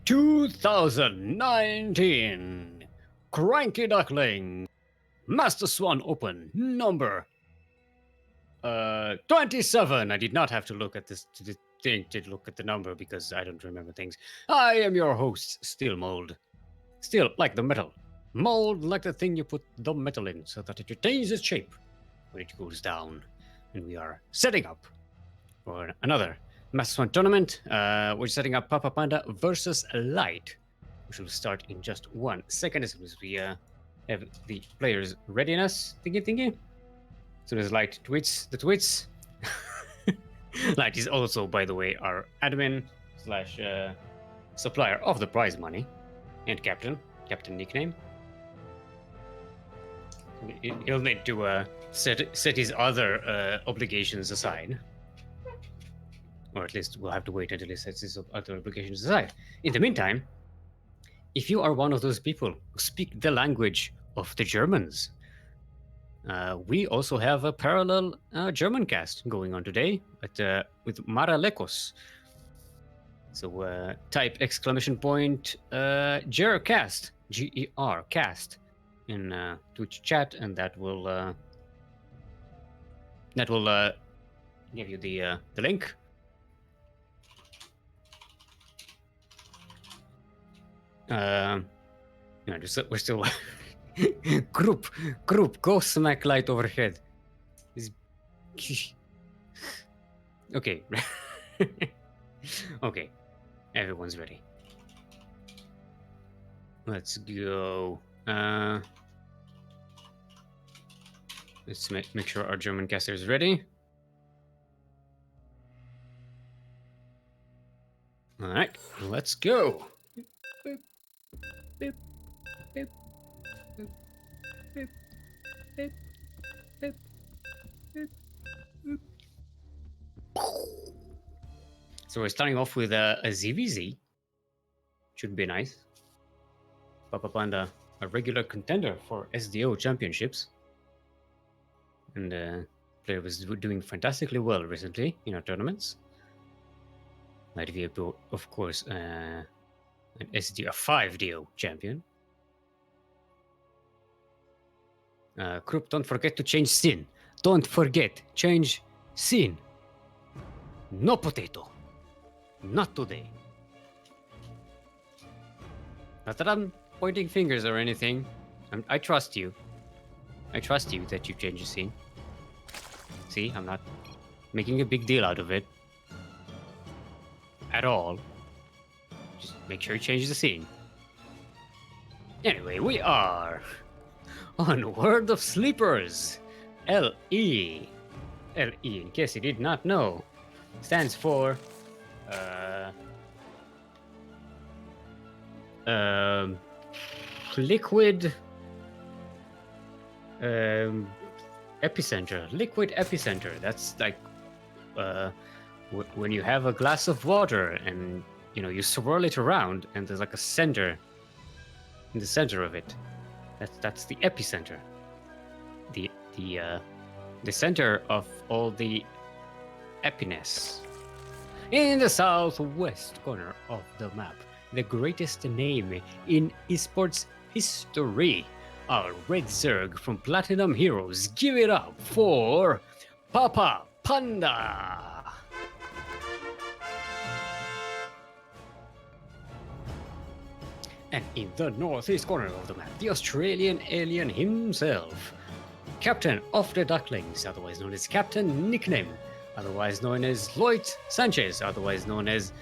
2019 CranKy Duckling Master Swan Open number 27. I did not have to look at this thing to look at the number because I don't remember things. I am your host, Steelmold. Steel like the metal. Mold like the thing you put the metal in so that it retains its shape when it cools down. And we are setting up for another Master Swan tournament. We're setting up Papa Panda versus Light, which will start in just 1 second as soon as we have the players' readiness thingy. As soon as Light tweets the tweets. Light is also, by the way, our admin slash supplier of the prize money and captain nickname. He'll need to set his other obligations aside. Or at least we'll have to wait until he sets his other obligations aside. In the meantime, if you are one of those people who speak the language of the Germans, we also have a parallel German cast going on today with Maralekos. So type exclamation point Gercast, G-E-R, cast, in Twitch chat, and that will give you the link. We're still group, go smack Light overhead. Okay. Okay, everyone's ready. Let's go. Let's make sure our German caster is ready. All right, let's go. So we're starting off with a ZVZ. Should be nice. Papa Panda, a regular contender for SDO championships. And player was doing fantastically well recently in our tournaments. Light VP, of course, an SDO, a 5DO champion. Krupp, don't forget to change scene. Don't forget, change scene. No potato. Not today. Not that I'm pointing fingers or anything. I trust you. I trust you that you change the scene. See, I'm not making a big deal out of it. At all. Just make sure you change the scene. Anyway, we are on World of Sleepers. LE. LE, in case you did not know, stands for liquid epicenter. Liquid epicenter. That's like when you have a glass of water and you swirl it around and there's like a center in the center of it. That's the epicenter. The center of all the epiness. In the southwest corner of the map, the greatest name in esports history, our Red Zerg from Platinum Heroes. Give it up for Papa Panda! And in the northeast corner of the map, the Australian alien himself, Captain of the Ducklings, otherwise known as Captain Nickname, otherwise known as Lloyd Sanchez, otherwise known as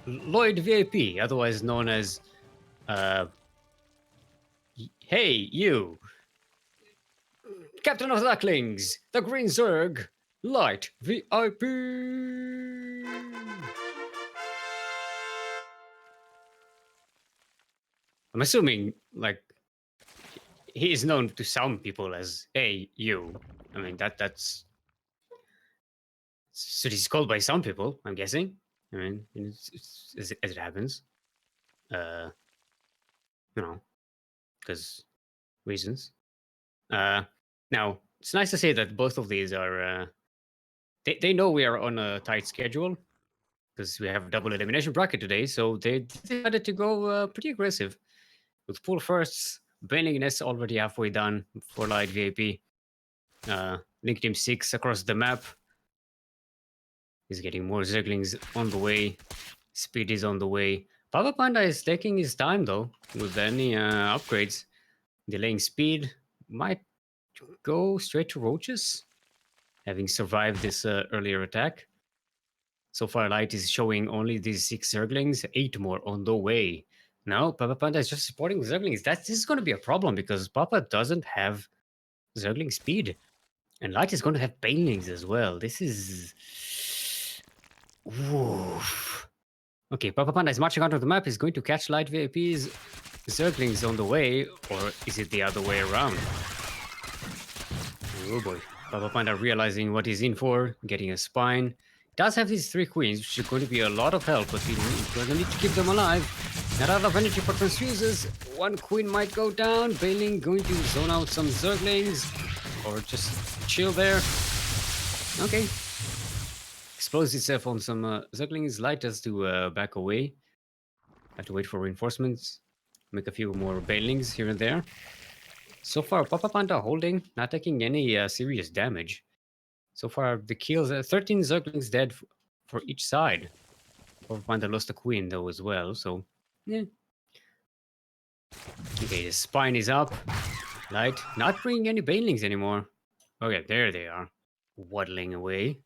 Lloyd VIP, otherwise known as hey you, Captain of the Ducklings, the Green Zerg, Light VIP. I'm assuming like he is known to some people as hey you. I mean that's so he's called by some people, I'm guessing. I mean, it's as it happens. Because reasons. Now, it's nice to say that both of these are... they know we are on a tight schedule. because we have a double elimination bracket today. So they decided to go pretty aggressive with pull firsts. Bailing Nest already halfway done for Light VIP. Link Team 6 across the map. He's getting more Zerglings on the way. Speed is on the way. Papa Panda is taking his time though with any upgrades. Delaying speed. Might go straight to Roaches, having survived this earlier attack. So far, Light is showing only these 6 Zerglings, 8 more on the way. Now, Papa Panda is just supporting Zerglings. This is going to be a problem because Papa doesn't have Zergling speed. And Light is going to have Banelings as well. This is... Oof. Okay, Papa Panda is marching onto the map. He's going to catch Light VIP's Zerglings on the way. Or is it the other way around? Oh boy. Papa Panda realizing what he's in for, getting a spine. Does have these 3 queens, which are going to be a lot of help, but we're going to need to keep them alive. Not out of energy for transfuses. 1 queen might go down. Bailing going to zone out some Zerglings. Or just chill there. Okay. Explodes itself on some Zerglings. Light has to back away. Have to wait for reinforcements. Make a few more Bailings here and there. So far, Papa Panda holding, not taking any serious damage. So far, the kills, 13 Zerglings dead for each side. Papa Panda lost a queen though as well, so yeah. Okay, the spine is up. Light, not bringing any Banelings anymore. Okay, there they are. Waddling away.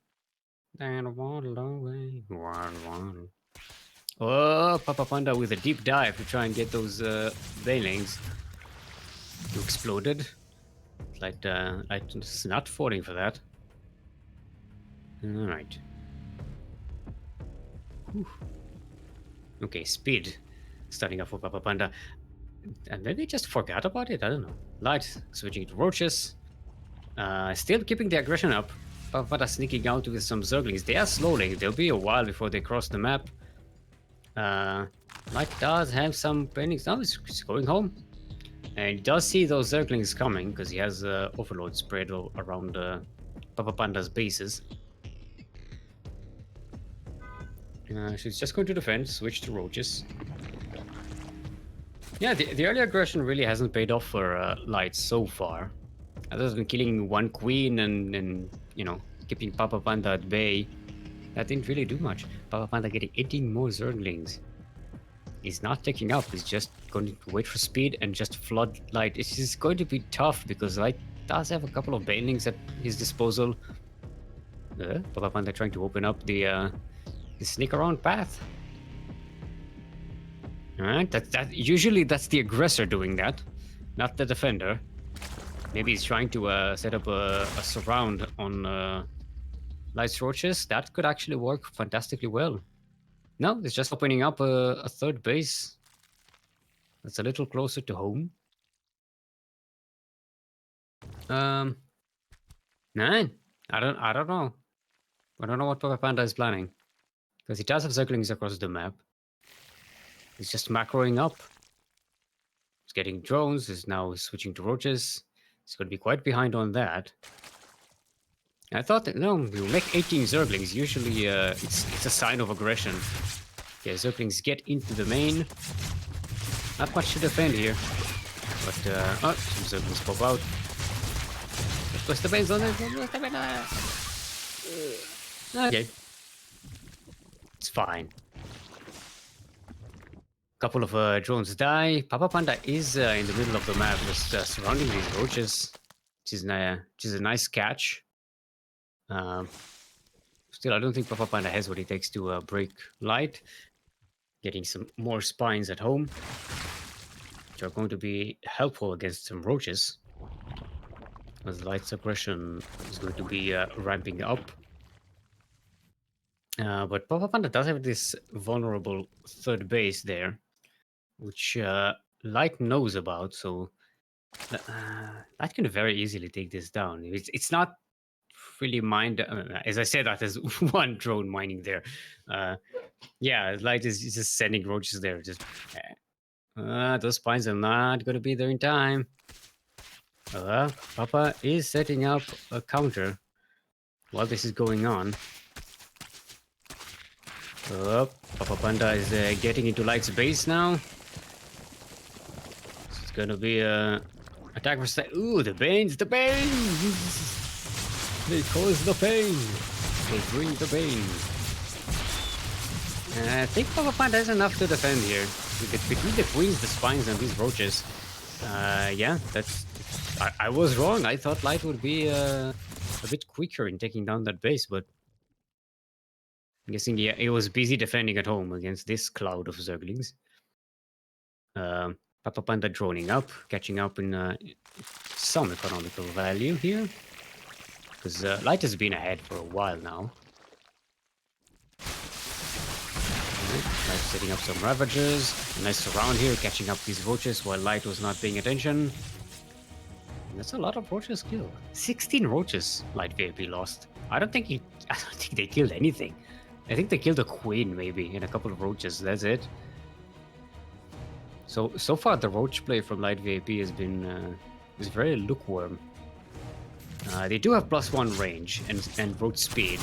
And waddle away. Waddle. Oh, Papa Panda with a deep dive to try and get those Banelings. You exploded. Light's not falling for that. Alright. Okay, speed. Starting off for Papa Panda. And maybe just forgot about it, I don't know. Light switching to Roaches. Still keeping the aggression up. Papa Panda sneaking out with some Zerglings. They are slowly. They'll be a while before they cross the map. Light does have some paintings. Now he's going home. And he does see those Zerglings coming because he has Overload spread around Papa Panda's bases. She's just going to defend, switch to Roaches. Yeah, the early aggression really hasn't paid off for Light so far. Other than killing 1 queen and you know, keeping Papa Panda at bay, that didn't really do much. Papa Panda getting 18 more Zerglings. He's not taking up, he's just going to wait for speed and just flood Light. It's just going to be tough because Light does have a couple of Banelings at his disposal. Papa Panda trying to open up the sneak around path. Alright, usually that's the aggressor doing that, not the defender. Maybe he's trying to set up a surround on Light's Roaches. That could actually work fantastically well. No, it's just opening up a third base. That's a little closer to home. Nine. I don't know. I don't know what Papa Panda is planning. Because he does have Zerglings across the map. He's just macroing up. He's getting drones. He's now switching to Roaches. He's going to be quite behind on that. I thought that, no, we'll make 18 Zerglings. Usually it's a sign of aggression. Okay, Zerglings get into the main. Not much to defend here. But, some Zerglings pop out. Push the base on it. Okay. It's fine. Couple of drones die. Papa Panda is in the middle of the map, just surrounding these Roaches. Which is a nice catch. Still, I don't think Papa Panda has what it takes to break Light. Getting some more spines at home, which are going to be helpful against some Roaches. As Light's aggression is going to be ramping up. But Papa Panda does have this vulnerable third base there, which Light knows about, so Light can very easily take this down. It's not really mined. As I said, that there's 1 drone mining there. Yeah, Light is just sending Roaches there. Just those spines are not going to be there in time. Papa is setting up a counter while this is going on. Oh, Papa Panda is getting into Light's base now. So it's gonna be a attack for side. Ooh, the Banes, the Banes! They cause the pain. They bring the pain. I think Papa Panda has enough to defend here. Between the queens, the spines, and these roaches. Yeah, that's. I was wrong. I thought Light would be a bit quicker in taking down that base, but I'm guessing yeah, it was busy defending at home against this cloud of Zerglings. Papa Panda droning up, catching up in some economical value here. Because Light has been ahead for a while now. Light setting up some Ravagers. A nice surround here, catching up these roaches while Light was not paying attention. And that's a lot of roaches killed. 16 roaches Light VIP lost. I don't think they killed anything. I think they killed a queen maybe and a couple of roaches. That's it. So far the roach play from Light VIP has been is very lukewarm. They do have +1 range and roach speed.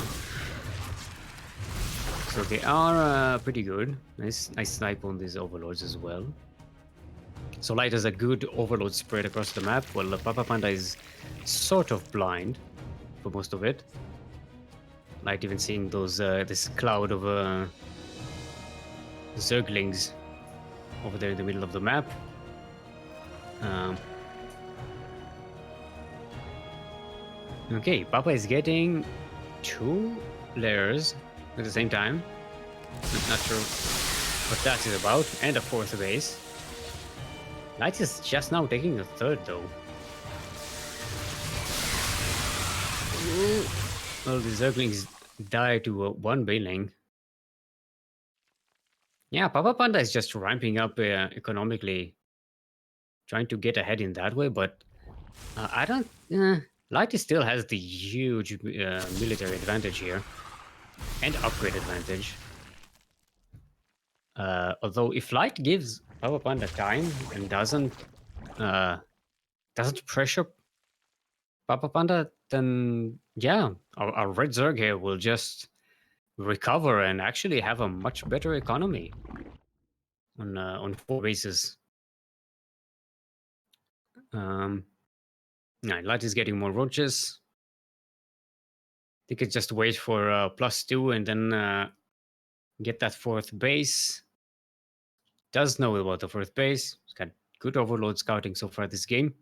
So they are pretty good. Nice snipe on these overlords as well. So Light has a good overload spread across the map, while Papa Panda is sort of blind for most of it. Light even seeing those this cloud of Zerglings over there in the middle of the map. Okay, Papa is getting 2 layers at the same time. Not sure what that is about. And a 4th base. Light is just now taking a 3rd though. Well, the Zerglings die to 1 Baneling. Yeah, Papa Panda is just ramping up economically. Trying to get ahead in that way, but I don't... Light still has the huge military advantage here. And upgrade advantage. Although if Light gives Papa Panda time and doesn't pressure Papa Panda, then yeah, our Red Zerg here will just recover and actually have a much better economy on 4 bases. Yeah, Light is getting more roaches. They could just wait for +2 and then get that 4th base. Does know about the 4th base. It's got good overload scouting so far this game.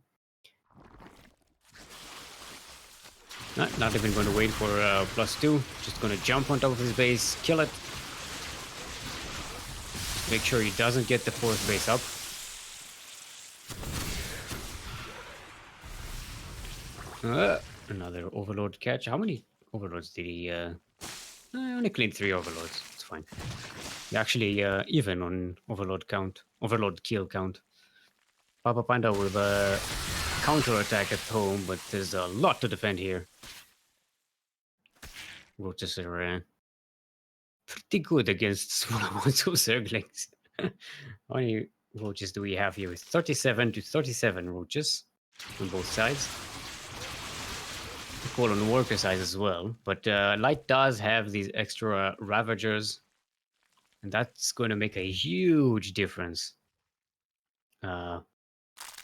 Not even going to wait for +2. Just going to jump on top of his base, kill it. Make sure he doesn't get the 4th base up. Another overload catch. How many overloads did he... I only cleaned 3 overloads. It's fine. They're actually even on overload kill count. Papa Panda with a counter attack at home, but there's a lot to defend here. Roaches are pretty good against small amounts of Zerglings. How many roaches do we have here? 37 to 37 roaches on both sides. Equal on worker size as well, but Light does have these extra Ravagers, and that's going to make a huge difference.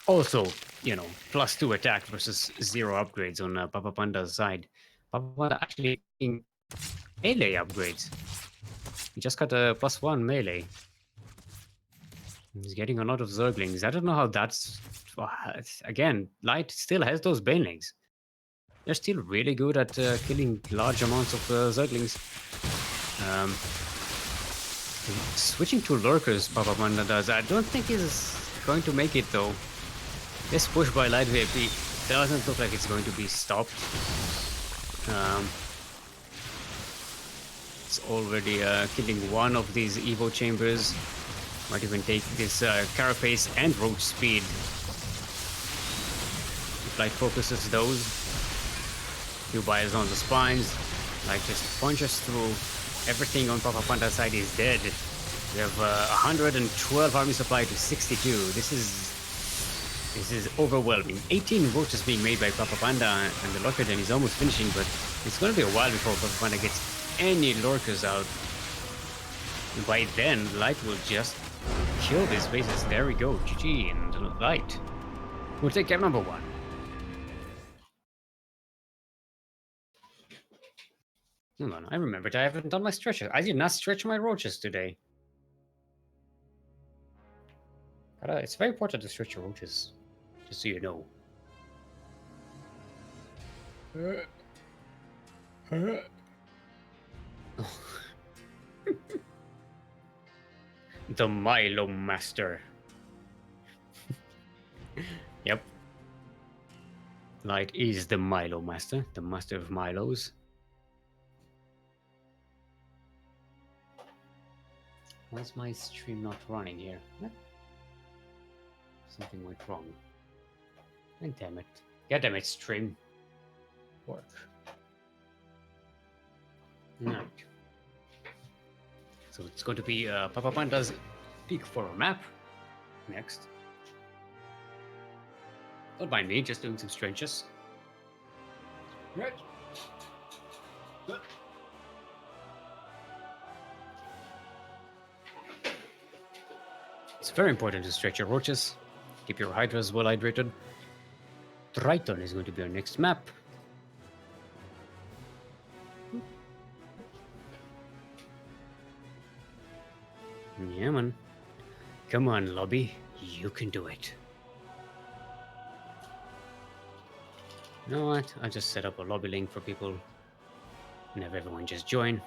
Also, you know, +2 attack versus 0 upgrades on Papa Panda's side. Papa Panda actually getting melee upgrades. He just got a +1 melee. He's getting a lot of Zerglings. I don't know how that's... Again, Light still has those Banelings. They're still really good at killing large amounts of Zerglings. Switching to Lurkers, Papa Panda does. I don't think he's going to make it though. This push by Light VIP doesn't look like it's going to be stopped. It's already killing 1 of these Evo chambers. Might even take this Carapace and Roach speed. If Light focuses those. Few bias on the spines. Light just punches through. Everything on Papa Panda's side is dead. We have 112 army supply to 62. This is overwhelming. 18 roaches being made by Papa Panda, and the Lurker Den is almost finishing, but it's going to be a while before Papa Panda gets any Lurkers out. By then, Light will just kill these bases. There we go. GG, and Light will take game number 1. Hold on, I remembered I haven't done my stretches. I did not stretch my roaches today. It's very important to stretch your roaches, just so you know. The Milo Master. Yep. Light is the Milo Master, the master of Milos. Why is my stream not running here? What? Something went wrong. And damn it. God damn it, stream. Work. Alright. So it's going to be Papa Panda's pick for a map next. Don't mind me, just doing some stretches. Right. It's very important to stretch your roaches, keep your hydras well hydrated. Triton is going to be our next map. Yeah, man. Come on, lobby. You can do it. You know what? I'll just set up a lobby link for people and have everyone just join.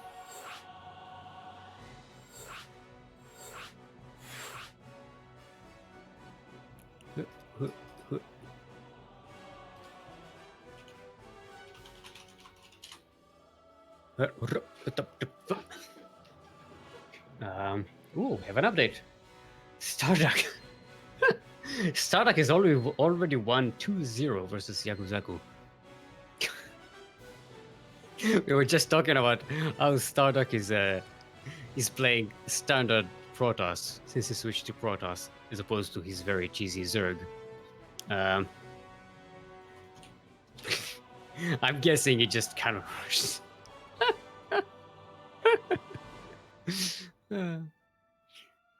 Ooh, we have an update. Starduck. Starduck is already won 2-0 versus Yakuzaku. We were just talking about how Starduck is playing standard Protoss since he switched to Protoss as opposed to his very cheesy Zerg. I'm guessing he just kind of rushed.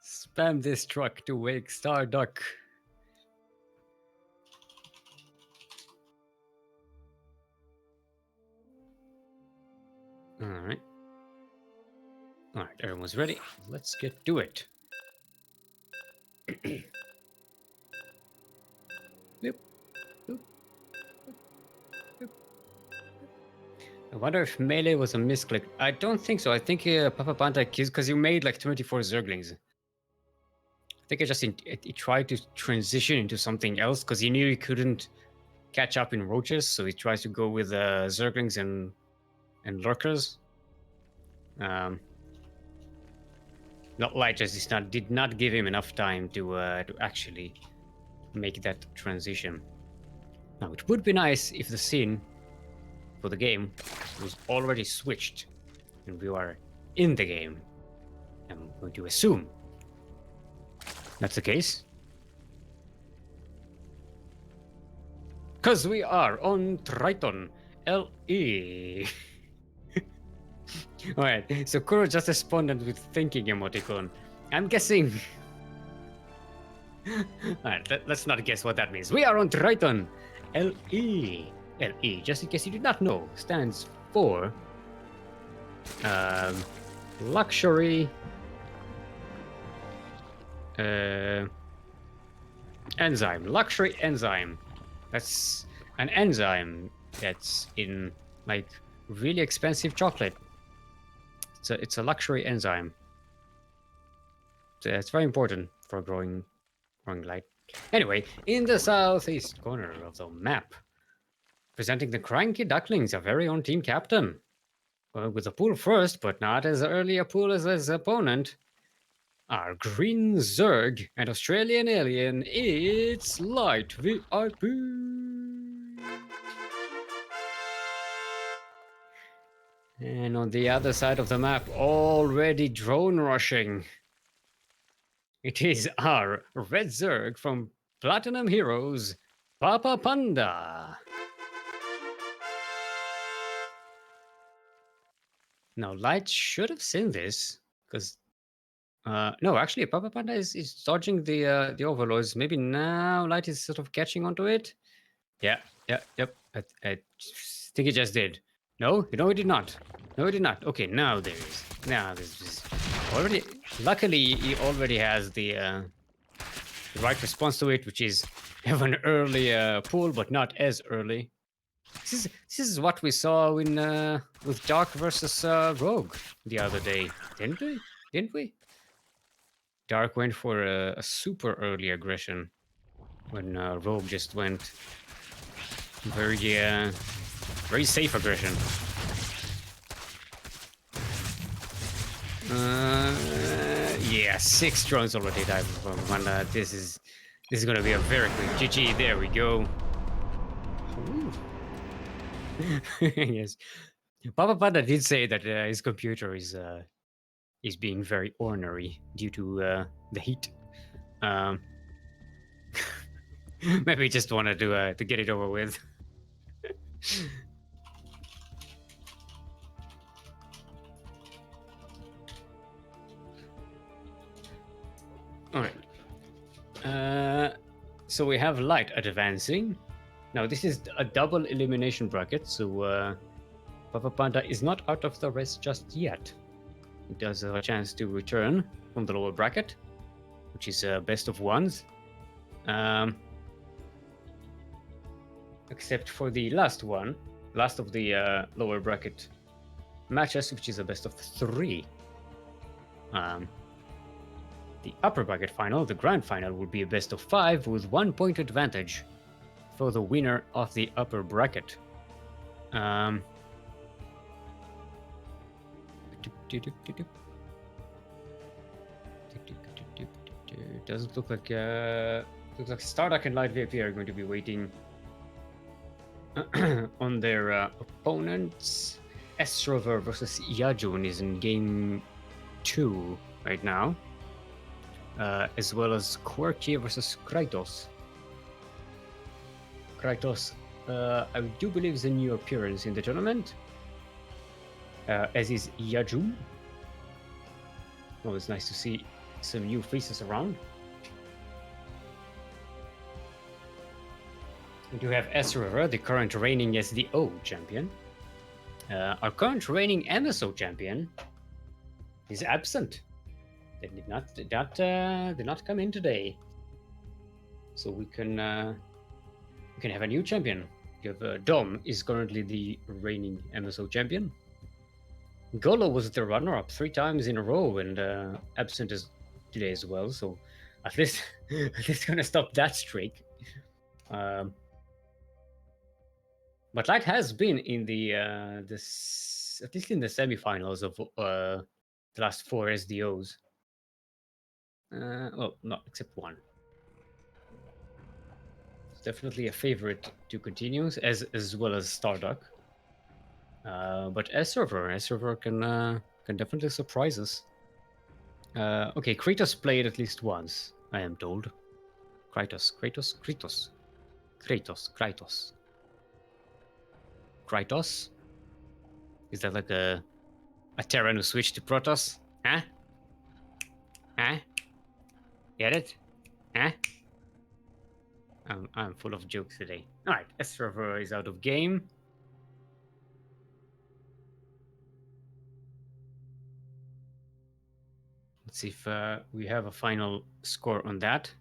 Spam this truck to wake Starduck. Alright. Alright, everyone's ready. Let's get to it. Boop, boop, boop. I wonder if melee was a misclick. I don't think so. I think Papa Panda kills because you made like 24 Zerglings. I think he tried to transition into something else because he knew he couldn't catch up in roaches, so he tries to go with Zerglings and lurkers. Not Light just did not give him enough time to actually make that transition. Now it would be nice if the scene for the game was already switched and we are in the game. I'm going to assume that's the case. Because we are on Triton LE. Alright, so Kuro just responded with thinking emoticon. I'm guessing. Alright, let's not guess what that means. We are on Triton LE. LE, just in case you did not know, stands for luxury enzyme. Luxury enzyme. That's an enzyme that's in like really expensive chocolate. It's a luxury enzyme. So it's very important for growing light. Anyway, in the southeast corner of the map, presenting the CranKy Ducklings, our very own team captain. With a pool first, but not as early a pool as his opponent. Our green Zerg and Australian alien, it's Light VIP. And on the other side of the map, already drone rushing. It is our red Zerg from Platinum Heroes, Papa Panda. Now, Light should have seen this, because No, actually, Papa Panda is dodging the overlords. Maybe now Light is sort of catching onto it. Yeah, yeah, yep. I think he just did. No, no, he did not. No, he did not. Okay, now there is. Now this is already. Luckily, he already has the right response to it, which is have an early pull, but not as early. This is what we saw in with Dark versus Rogue the other day, didn't we? Didn't we? Dark went for a super early aggression when Rogue just went very safe aggression. Yeah, 6 drones already died from Panda. This is gonna be a very quick GG. There we go. Yes, Papa Panda did say that his computer is being very ornery due to the heat. Um, maybe he just wanted to get it over with. All right. So we have Light advancing. Now this is a double elimination bracket, so Papa Panda is not out of the race just yet. He does have a chance to return from the lower bracket, which is best of ones. Except for the last of the lower bracket matches, which is a best of 3. The upper bracket final, the grand final, will be a best of 5 with 1 point advantage for the winner of the upper bracket. Doesn't look like looks like Starduck and Light VIP are going to be waiting on their opponents. Estrover versus Yajun is in game 2 right now, as well as Quirky versus Kratos. Kratos, I do believe, is a new appearance in the tournament, as is Yajun. Always nice to see some new faces around. We do have Estrover, the current reigning SDO champion. Our current reigning MSO champion is absent. They did not come in today, so we can have a new champion. You have Dom is currently the reigning MSO champion. Golo was the runner-up 3 times in a row and absent as today as well. So at least gonna stop that streak. But Light has been in the at least in the semifinals of the last 4 SDOs. Well, not except one. It's definitely a favorite to continue, as well as Starduck. But S-Server can definitely surprise us. Okay, Kratos played at least once, I am told. Kratos. Is that like a Terran who switched to Protoss? Huh? Huh? Get it? Huh? I'm full of jokes today. Alright, S-Server is out of game. Let's see if we have a final score on that.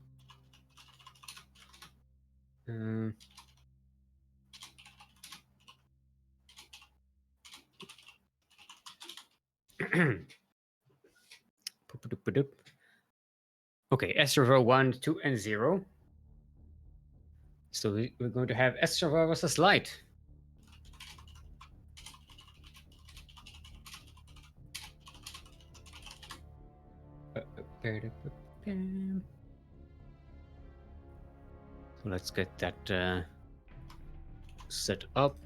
Okay, S-Server 1, 2, and 0. So we're going to have S-Server versus Light. So let's get that set up.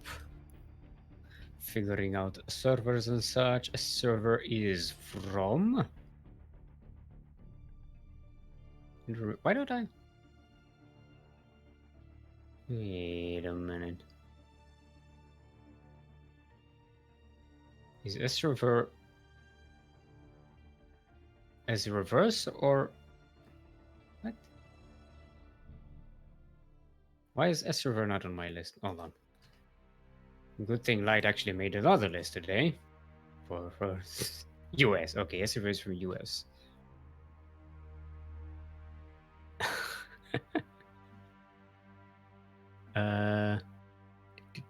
Figuring out servers and such. A server is from. Why don't I? Wait a minute. Is a server? As a reverse or what? Why is S-Server not on my list? Hold on. Good thing Light actually made another list today for US. Okay, S-Server is from US.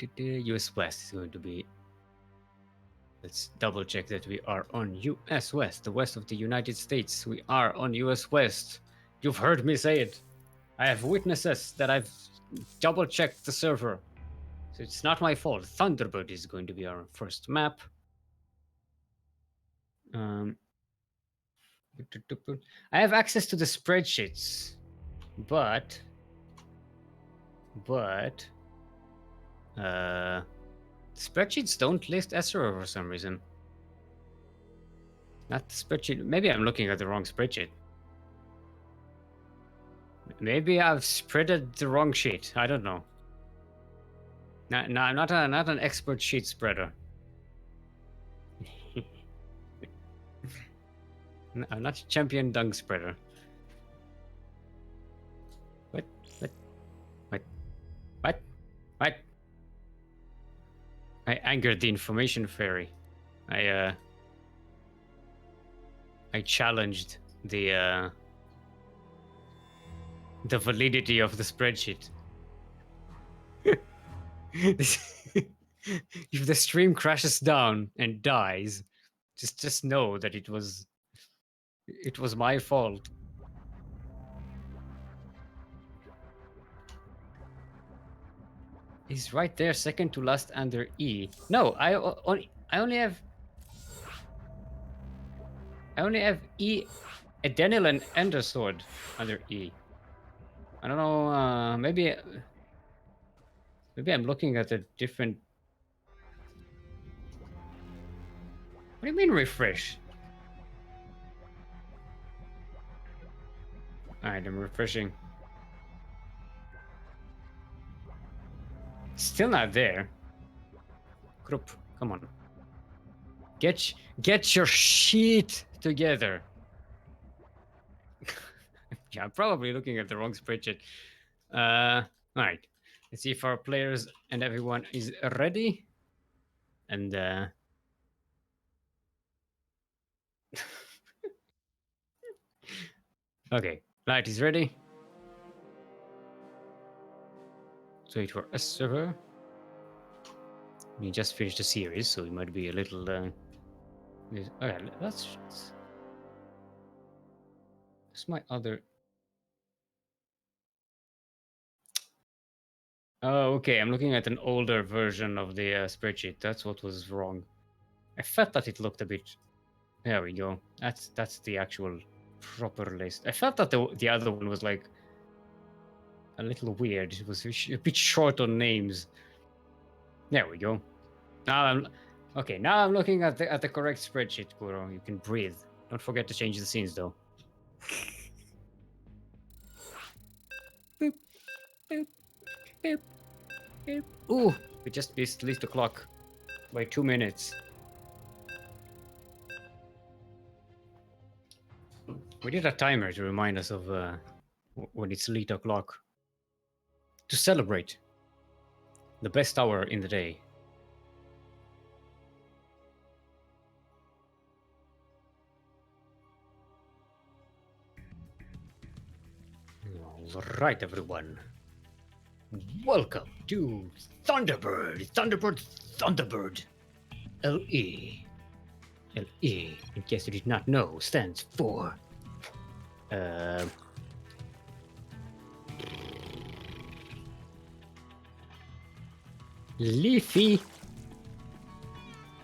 US West is going to be. Let's double check that we are on US West, the west of the United States. We are on US West. You've heard me say it. I have witnesses that I've double checked the server. So it's not my fault. Thunderbird is going to be our first map. I have access to the spreadsheets, but spreadsheets don't list SRO for some reason. Not the spreadsheet. Maybe I'm looking at the wrong spreadsheet. Maybe I've spreaded the wrong sheet. I don't know. No, I'm not an expert sheet spreader. I'm not a champion dung spreader. What? I angered the information fairy. I challenged the validity of the spreadsheet. If the stream crashes down and dies, just know that it was my fault. He's right there, second to last under E. No, I only have E, Adenil and Endersword under E. I don't know. Maybe I'm looking at a different. What do you mean refresh? Alright, I'm refreshing. Still not there. Group, come on. Get your shit together. Yeah, I'm probably looking at the wrong spreadsheet. Alright. Let's see if our players and everyone is ready. And okay, Light is ready. So wait for a server. We just finished the series, so it might be a little. Okay, that's my other. Oh, okay. I'm looking at an older version of the spreadsheet. That's what was wrong. I felt that it looked a bit. There we go. That's the actual proper list. I felt that the other one was like a little weird. It was a bit short on names. There we go. Now I'm okay. Now I'm looking at the correct spreadsheet, Kuro. You can breathe. Don't forget to change the scenes, though. Boop, boop, boop, boop. Ooh, we just missed at least the clock by 2 minutes. We did a timer to remind us of when it's late o'clock. To celebrate the best hour in the day. All right, everyone. Welcome to Thunderbird. Thunderbird. LE. LE, in case you did not know, stands for Leafy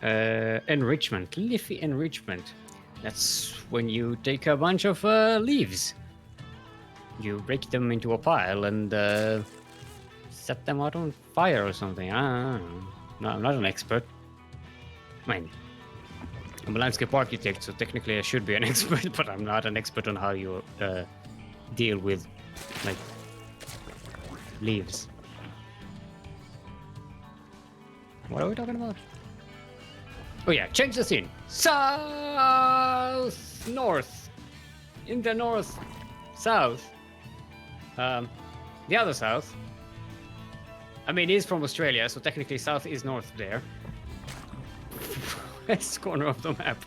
enrichment. Leafy enrichment. That's when you take a bunch of leaves. You break them into a pile and set them out on fire or something. I don't know. No, I'm not an expert. I mean, I'm a landscape architect, so technically I should be an expert, but I'm not an expert on how you deal with, like, leaves. What are we talking about? Oh yeah, change the scene. South, north, in the north, south, the other south. I mean, he's from Australia, so technically south is north there. West corner of the map.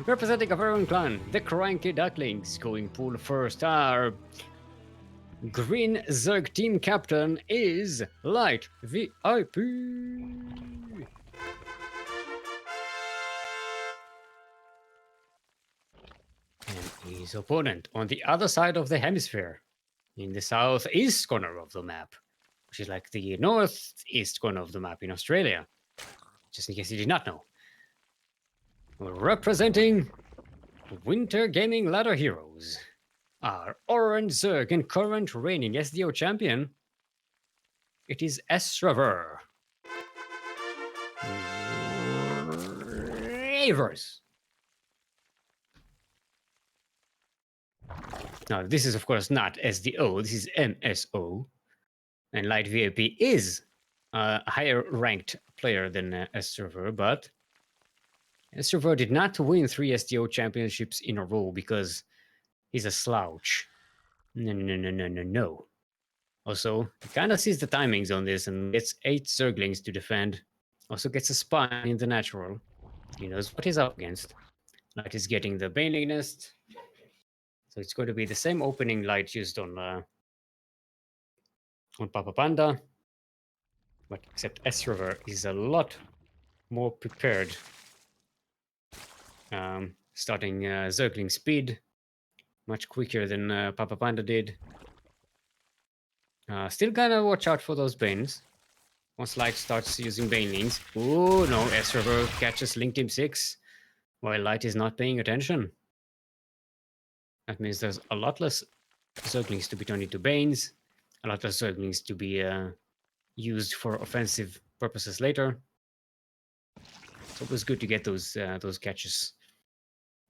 Representing a very own clan, the CranKy Ducklings. Going pool first. Our green Zerg team captain is Light VIP. And his opponent on the other side of the hemisphere, in the southeast corner of the map, which is like the northeast corner of the map in Australia, just in case you did not know. Representing Winter Gaming Ladder Heroes, our orange Zerg and current reigning SDO champion, it is Esraver. Reverse. Now, this is of course not SDO, this is MSO. And Light VIP is a higher ranked player than Esraver, but Esraver did not win 3 SDO championships in a row because he's a slouch. No. Also, he kind of sees the timings on this and gets 8 Zerglings to defend. Also gets a spine in the natural. He knows what he's up against. Light is getting the Baneling Nest. So it's going to be the same opening Light used on Papa Panda. But except Esraver is a lot more prepared. Starting Zergling speed. Much quicker than Papa Panda did. Still gotta watch out for those Banes. Once Light starts using Banelings. Oh no, Esraver catches Link Team 6 while Light is not paying attention. That means there's a lot less Zerglings to be turned into Banes, a lot less Zerglings to be used for offensive purposes later. It's always good to get those catches.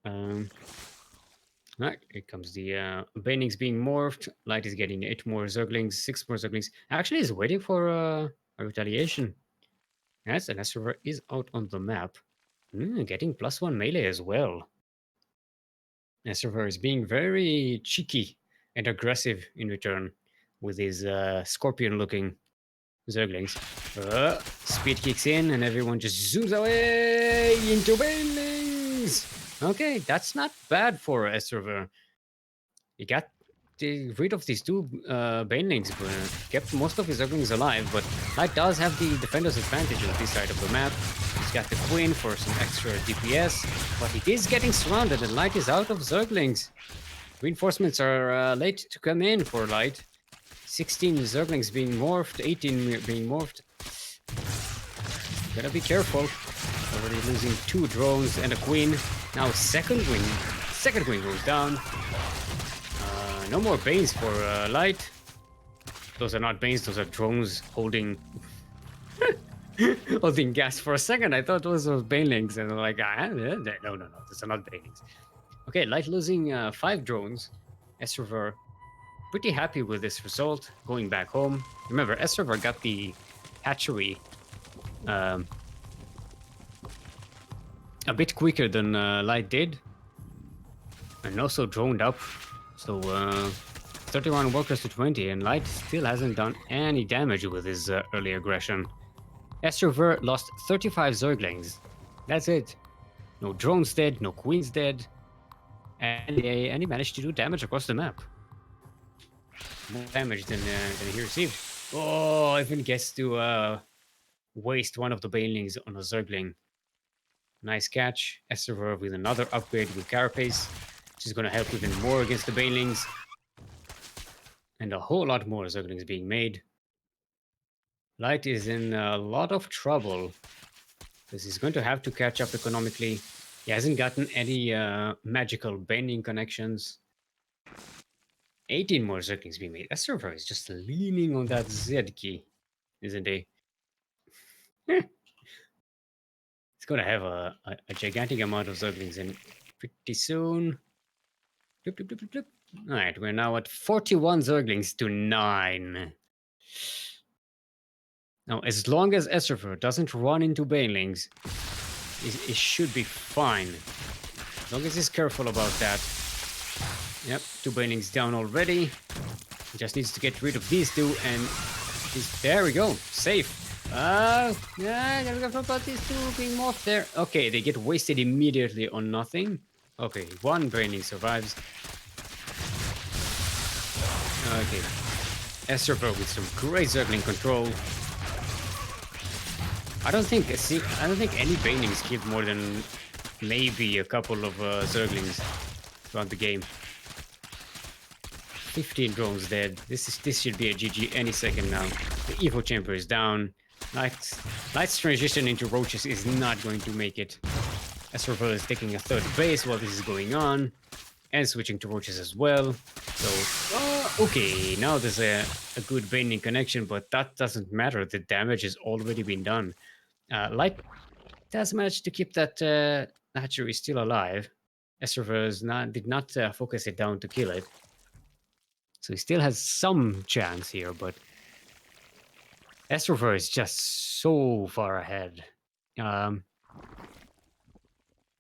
Right, here comes the Banelings being morphed. Light is getting 8 more Zerglings, 6 more Zerglings. Actually, is waiting for a retaliation. Yes, and Esraver is out on the map. Getting +1 melee as well. Esraver is being very cheeky and aggressive in return with his scorpion-looking Zerglings. Speed kicks in and everyone just zooms away into Banelings! Okay, that's not bad for Esraver. He got rid of these 2 Banelings, but kept most of his Zerglings alive, but Light does have the defender's advantage on this side of the map. He's got the Queen for some extra DPS, but it is getting surrounded and Light is out of Zerglings. Reinforcements are late to come in for Light. 16 Zerglings being morphed, 18 being morphed. Gotta be careful. Already losing 2 drones and a Queen. Now second Queen goes down. No more Banes for Light. Those are not Banes, those are drones holding holding gas. For a second I thought those were Banelings and I'm like, no, those are not Banelings. Okay, Light losing 5 drones. Esraver pretty happy with this result, going back home. Remember, Esraver got the hatchery a bit quicker than Light did, and also droned up. So 31 workers to 20, and Light still hasn't done any damage with his early aggression. Esraver lost 35 Zerglings. That's it. No drones dead, no queens dead, and he managed to do damage across the map. More damage than he received. Oh, even gets to waste one of the Banelings on a Zergling. Nice catch. Esraver with another upgrade with Carapace, which is going to help even more against the Banelings. And a whole lot more Zerglings being made. Light is in a lot of trouble, because he's going to have to catch up economically. He hasn't gotten any magical Baneling connections. 18 more Zerglings being made. Esraver is just leaning on that Z key, isn't he? It's going to have a gigantic amount of Zerglings in pretty soon. Bloop, bloop, bloop, bloop, bloop. All right, we're now at 41 Zerglings to 9. Now, as long as Esraver doesn't run into Banelings, it should be fine. As long as he's careful about that. Yep, 2 banelings down already. Just needs to get rid of these 2 and there we go, safe. Yeah, gotta go about these 2 being morphed there. Okay, they get wasted immediately on nothing. Okay, 1 braining survives. Okay, Estrover with some great circling control. I don't think any banelings killed more than maybe a couple of zerglings throughout the game. 15 drones dead. This should be a GG any second now. The Evo Chamber is down. Light's transition into roaches is not going to make it. Estrover is taking a 3rd base while this is going on. And switching to roaches as well. So, okay, now there's a good baning connection, but that doesn't matter. The damage has already been done. Light does manage to keep that hatchery still alive. Estrover did not focus it down to kill it. So he still has some chance here, but Estrover is just so far ahead.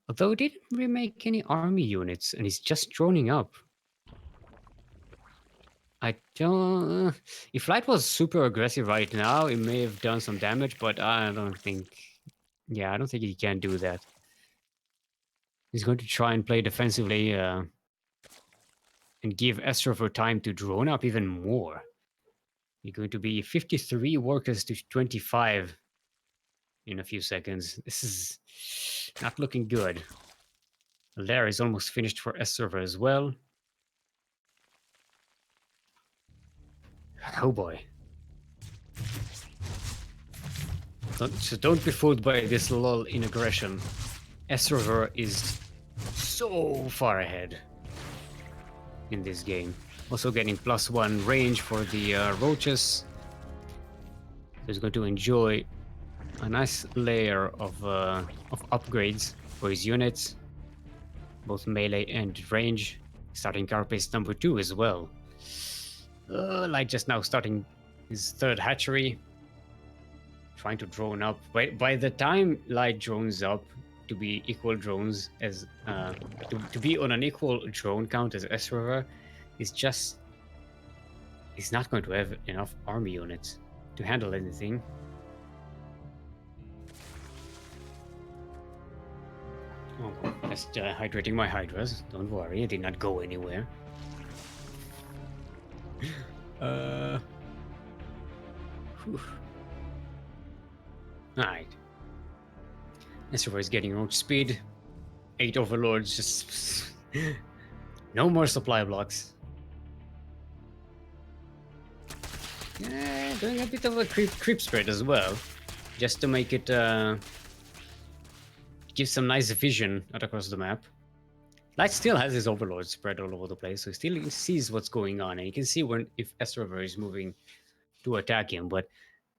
Although he didn't remake any army units, and he's just droning up. I don't... If Light was super aggressive right now, it may have done some damage, but I don't think... Yeah, I don't think he can do that. He's going to try and play defensively and give Estrover time to drone up even more. You're going to be 53 workers to 25 in a few seconds. This is not looking good. Lair is almost finished for Estrover as well. Oh boy. Don't be fooled by this lull in aggression. Estrover is so far ahead in this game. Also getting +1 range for the roaches. So he's going to enjoy a nice layer of upgrades for his units, both melee and range. Starting carapace number 2 as well. Light just now starting his 3rd hatchery. Trying to drone up. By the time Light drones up to be equal drones as to be on an equal drone count as Estrover, he's not going to have enough army units to handle anything. Oh, just hydrating my hydras. Don't worry, it did not go anywhere. Alright. Estrover is getting roach speed. 8 overlords, just... no more supply blocks. Yeah, doing a bit of a creep spread as well. Just to make it... give some nice vision out across the map. Light still has his overlords spread all over the place, so he still sees what's going on, and you can see if Estrover is moving to attack him, but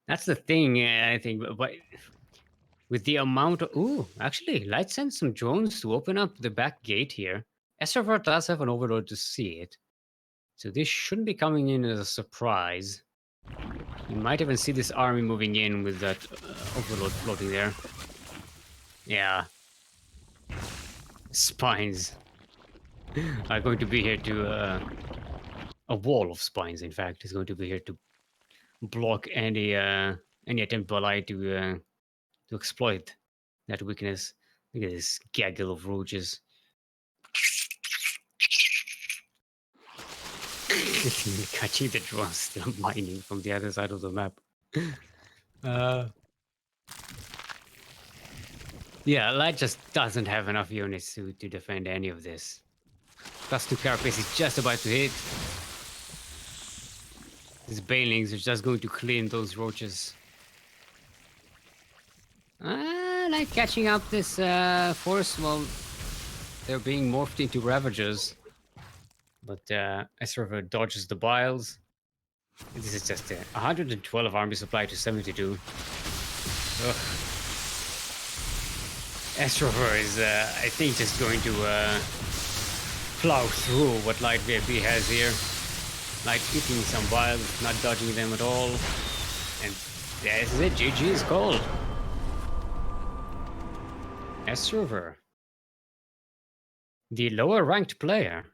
that's the thing, I think, but with the amount of... Ooh, actually, Light sent some drones to open up the back gate here. Estrover does have an overlord to see it, so this shouldn't be coming in as a surprise. You might even see this army moving in with that overlord floating there. Yeah. Spines are going to be here to... a wall of spines, in fact, is going to be here to block any attempt by Light to exploit that weakness. Look at this gaggle of roaches. Catching the drones still mining from the other side of the map. Yeah, Light just doesn't have enough units to defend any of this. +2 carapace is just about to hit. These banelings are just going to clean those roaches. Like catching up this force while they're being morphed into ravagers. But Estrover dodges the biles. This is just 112 army supply to 72. Ugh. Estrover is, I think, just going to plow through what Light VIP has here. Light eating some biles, not dodging them at all. And this is it, GG is called. Estrover, the lower ranked player,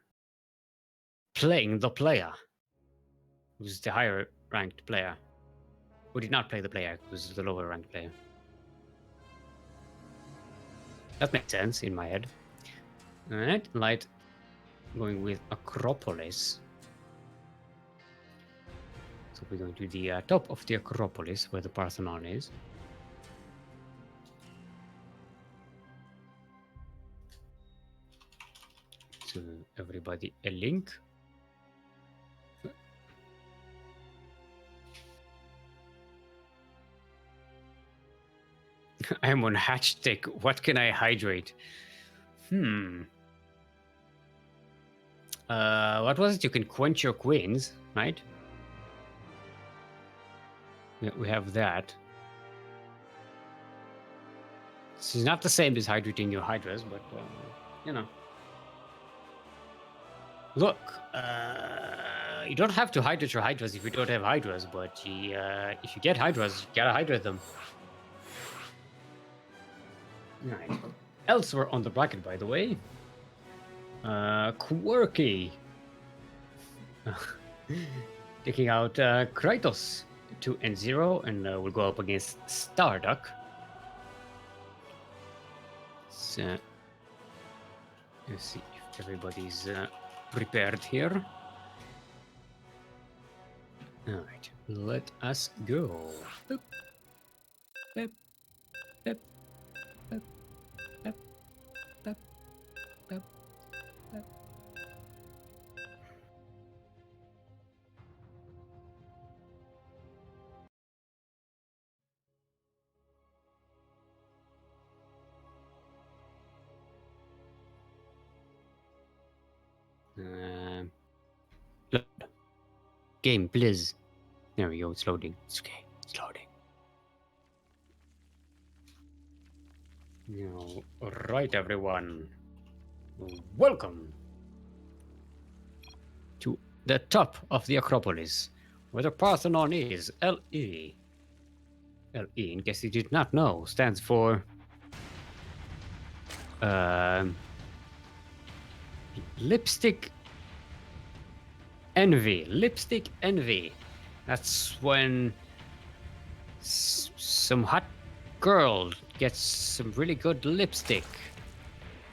playing the player, who's the higher ranked player, who did not play the player, who's the lower ranked player. That makes sense in my head. All right, light going with Acropolis. So we're going to the top of the Acropolis where the Parthenon is. So everybody a link. I'm on hatch tech. What can I hydrate? What was it? You can quench your queens, right? We have that. This is not the same as hydrating your hydras, but you know. Look, you don't have to hydrate your hydras if you don't have hydras, but if you get hydras, you gotta hydrate them. Right. Elsewhere on the bracket, by the way, Quirky taking out Kratos 2-0, and we'll go up against Starduck. So let's see if everybody's prepared here. All right, let us go. Boop. Boop. Boop. Boop. Boop. Boop. Boop. Boop. Load. Game, please. There we go. It's loading. It's okay. It's loading. All right, everyone. Welcome to the top of the Acropolis, where the Parthenon is. LE. LE, in case you did not know, stands for lipstick envy. Lipstick envy. That's when some hot girl gets some really good lipstick,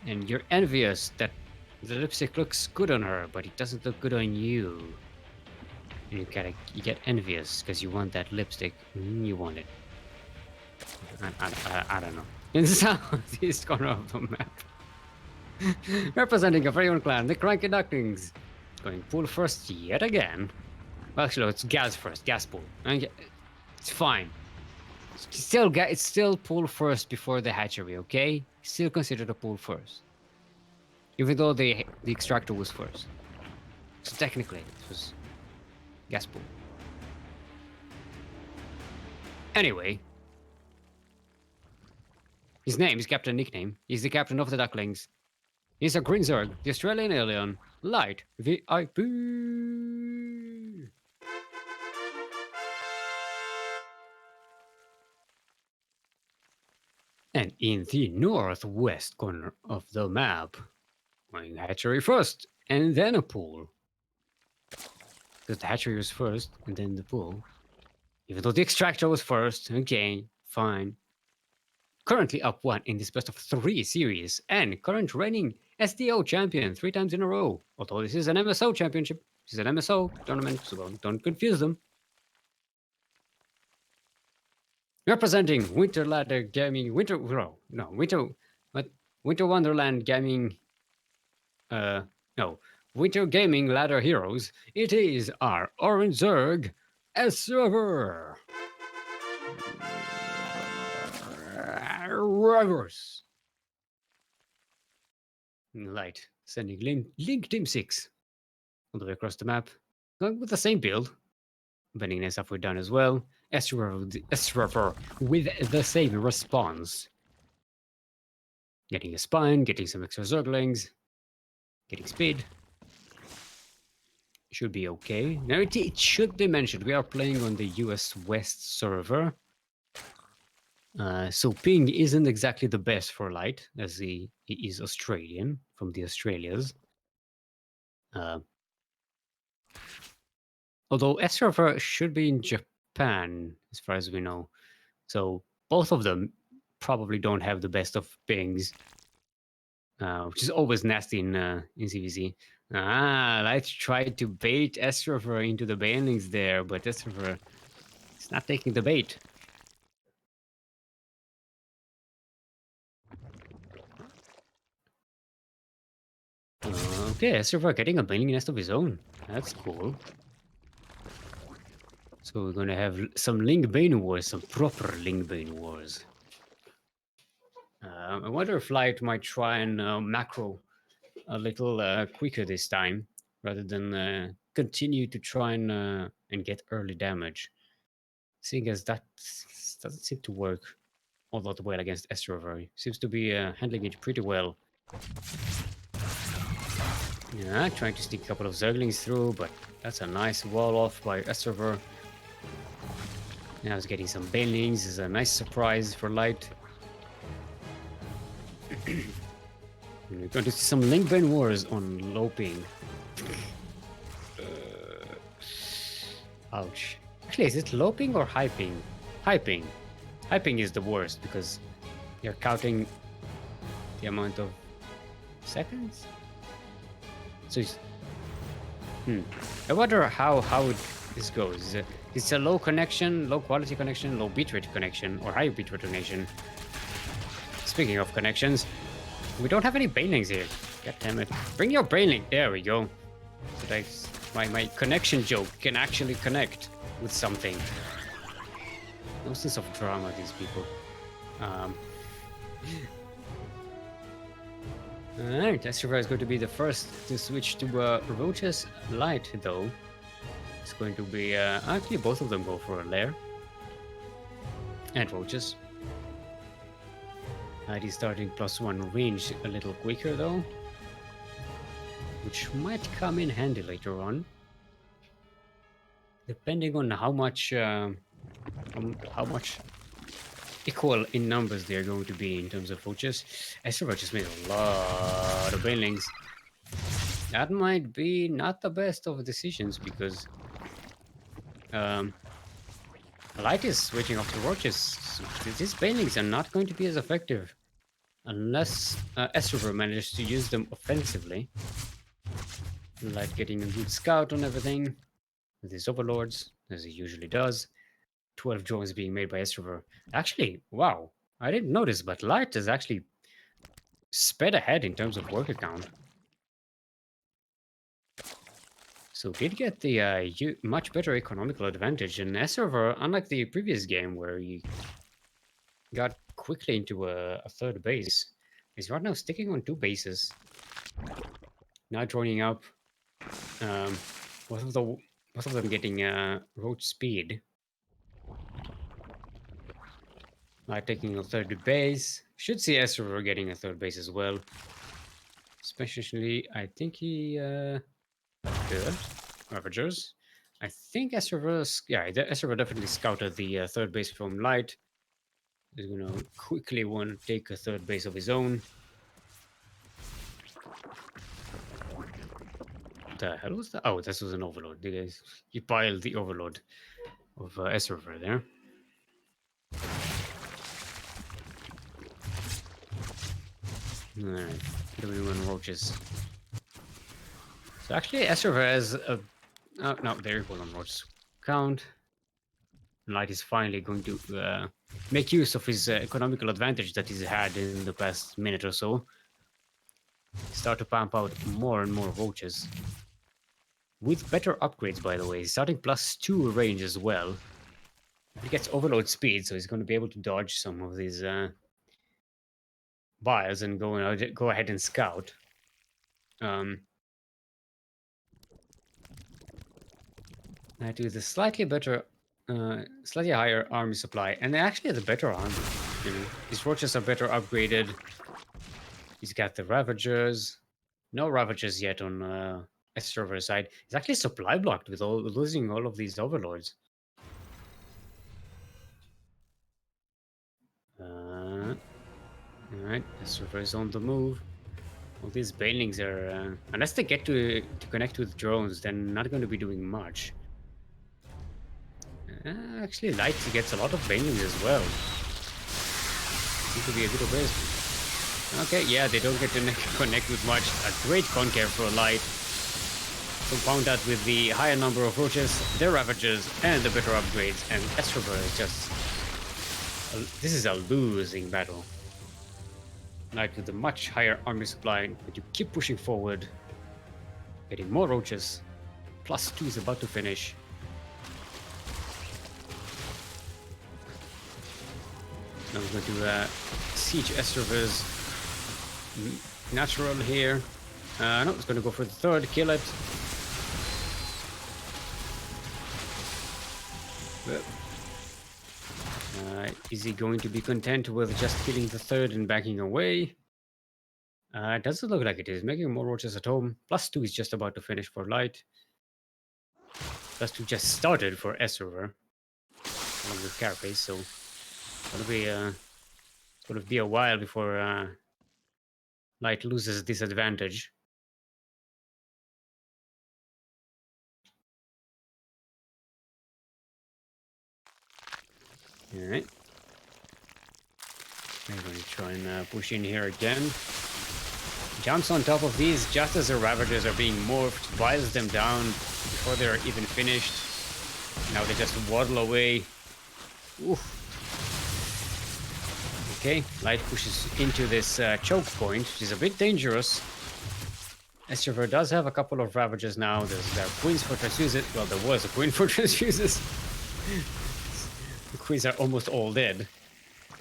and you're envious that the lipstick looks good on her, but it doesn't look good on you. And you get envious because you want that lipstick. You want it. I don't know. In the southeast corner of the map, representing a very own clan, the CranKy Ducklings, going pool first yet again. Well, actually, no, it's gas first, gas pool. It's fine. It's still pool first before the hatchery, okay? Still considered a pool first, even though the extractor was first. So technically, it was gas pool. Anyway, his name, his captain nickname, he's the captain of the Ducklings. He's a Green Zerg, the Australian alien, light VIP. And in the northwest corner of the map, going hatchery first, and then a pool. Because the hatchery was first, and then the pool. Even though the extractor was first, okay, fine. Currently up 1 in this best of 3 series, and current reigning SDO champion 3 times in a row. Although this is an MSO championship, this is an MSO tournament, so don't confuse them. Representing Winter Ladder Gaming, Winter Wonderland Gaming, Winter Gaming Ladder Heroes. It is our Orange Zerg S-Server. Reverse. Light, sending link Team 6 all the way across the map, going with the same build. Bending this up, we're done as well. S-Server with the same response. Getting a spine, getting some extra Zerglings, getting speed. Should be okay. Now it should be mentioned, we are playing on the US West server. So ping isn't exactly the best for Light, as he is Australian, from the Australias. Although S-Server should be in Japan, as far as we know. So both of them probably don't have the best of pings, which is always nasty in CVC. Light tried to bait S-Server into the banelings there, but S-Server is not taking the bait. Okay, S-Server getting a bailing nest of his own. That's cool. So we're gonna have some Link Bane Wars, some proper Link Bane Wars. I wonder if Light might try and macro a little quicker this time, rather than continue to try and get early damage. Seeing as that doesn't seem to work all that well against S-Server. Seems to be handling it pretty well. Yeah, trying to sneak a couple of Zerglings through, but that's a nice wall off by S-Server. Now he's getting some Banelings. Is a nice surprise for Light. We're going to see some Link Bane Wars on low ping. Ouch. Actually, is it low ping or high ping? High ping. High ping is the worst because you're counting the amount of seconds. So it's, I wonder how this goes. It's a low connection, low quality connection, low bitrate connection, or high bitrate connection. Speaking of connections, we don't have any Banelings here. God damn it. Bring your Baneling. There we go. So that my connection joke can actually connect with something. No sense of drama, these people. Alright, S-Server is going to be the first to switch to Roach's Light, though. It's going to be... actually, both of them go for a lair. And Roaches. He's starting +1 range a little quicker, though. Which might come in handy later on. Depending on how much equal in numbers they're going to be in terms of Roaches. S-Server just made a lot of Banelings. That might be not the best of decisions because Light is switching off the Roaches. These Banelings are not going to be as effective unless S-Server manages to use them offensively. Light getting a good scout on everything with his overlords, as he usually does. 12 joins being made by S-Server. Actually, wow, I didn't notice, but Light is actually sped ahead in terms of worker count. So did get the much better economical advantage, and S-Server, unlike the previous game where he got quickly into a third base, is right now sticking on 2 bases. Now joining up, both of them getting road speed. Taking a third base. Should see S-Server getting a third base as well. Especially, I think he good. Ravagers. I think S-Server, yeah, S-Server definitely scouted the third base from Light. He's gonna quickly want to take a third base of his own. What the hell was that? Oh, this was an overload. He piled the overload of S-Server there. Alright, W1 Roaches. So actually, S-Server has a... Oh, no, there you go on Roaches count. Light is finally going to make use of his economical advantage that he's had in the past minute or so. Start to pump out more and more Roaches. With better upgrades, by the way. He's starting +2 range as well. He gets overload speed, so he's going to be able to dodge some of these bios and go ahead and scout. That with a slightly better, slightly higher army supply, and actually has a better army. You know, his Roaches are better upgraded. He's got the Ravagers. No Ravagers yet on S-Server side. He's actually supply blocked with losing all of these overlords. Alright, S-Server is on the move. All these banelings are, unless they get to connect with drones, then not going to be doing much. Actually, Light gets a lot of banelings as well. Seems to be a good replacement. Okay, yeah, they don't get to connect with much. A great concave for Light. Compound that with the higher number of roaches, their Ravagers, and the better upgrades, and Estrover is just... This is a losing battle. Light with a much higher army supply, but you keep pushing forward. Getting more roaches. +2 is about to finish. Now we're going to siege Estrovers. Natural here. No, it's going to go for the third, kill it. Is he going to be content with just killing the third and backing away? It doesn't look like it is. Making more roaches at home. +2 is just about to finish for Light. +2 just started for Esrover. Along with Carapace, so it's gonna be a while before Light loses this advantage. Alright. I'm going to try and push in here again. Jumps on top of these just as the Ravagers are being morphed, biles them down before they're even finished. Now they just waddle away. Oof. Okay, Light pushes into this choke point, which is a bit dangerous. Estrover does have a couple of Ravagers now. There are Queens for Transfuses. Well, there was a Queen for Transfuses. The Queens are almost all dead.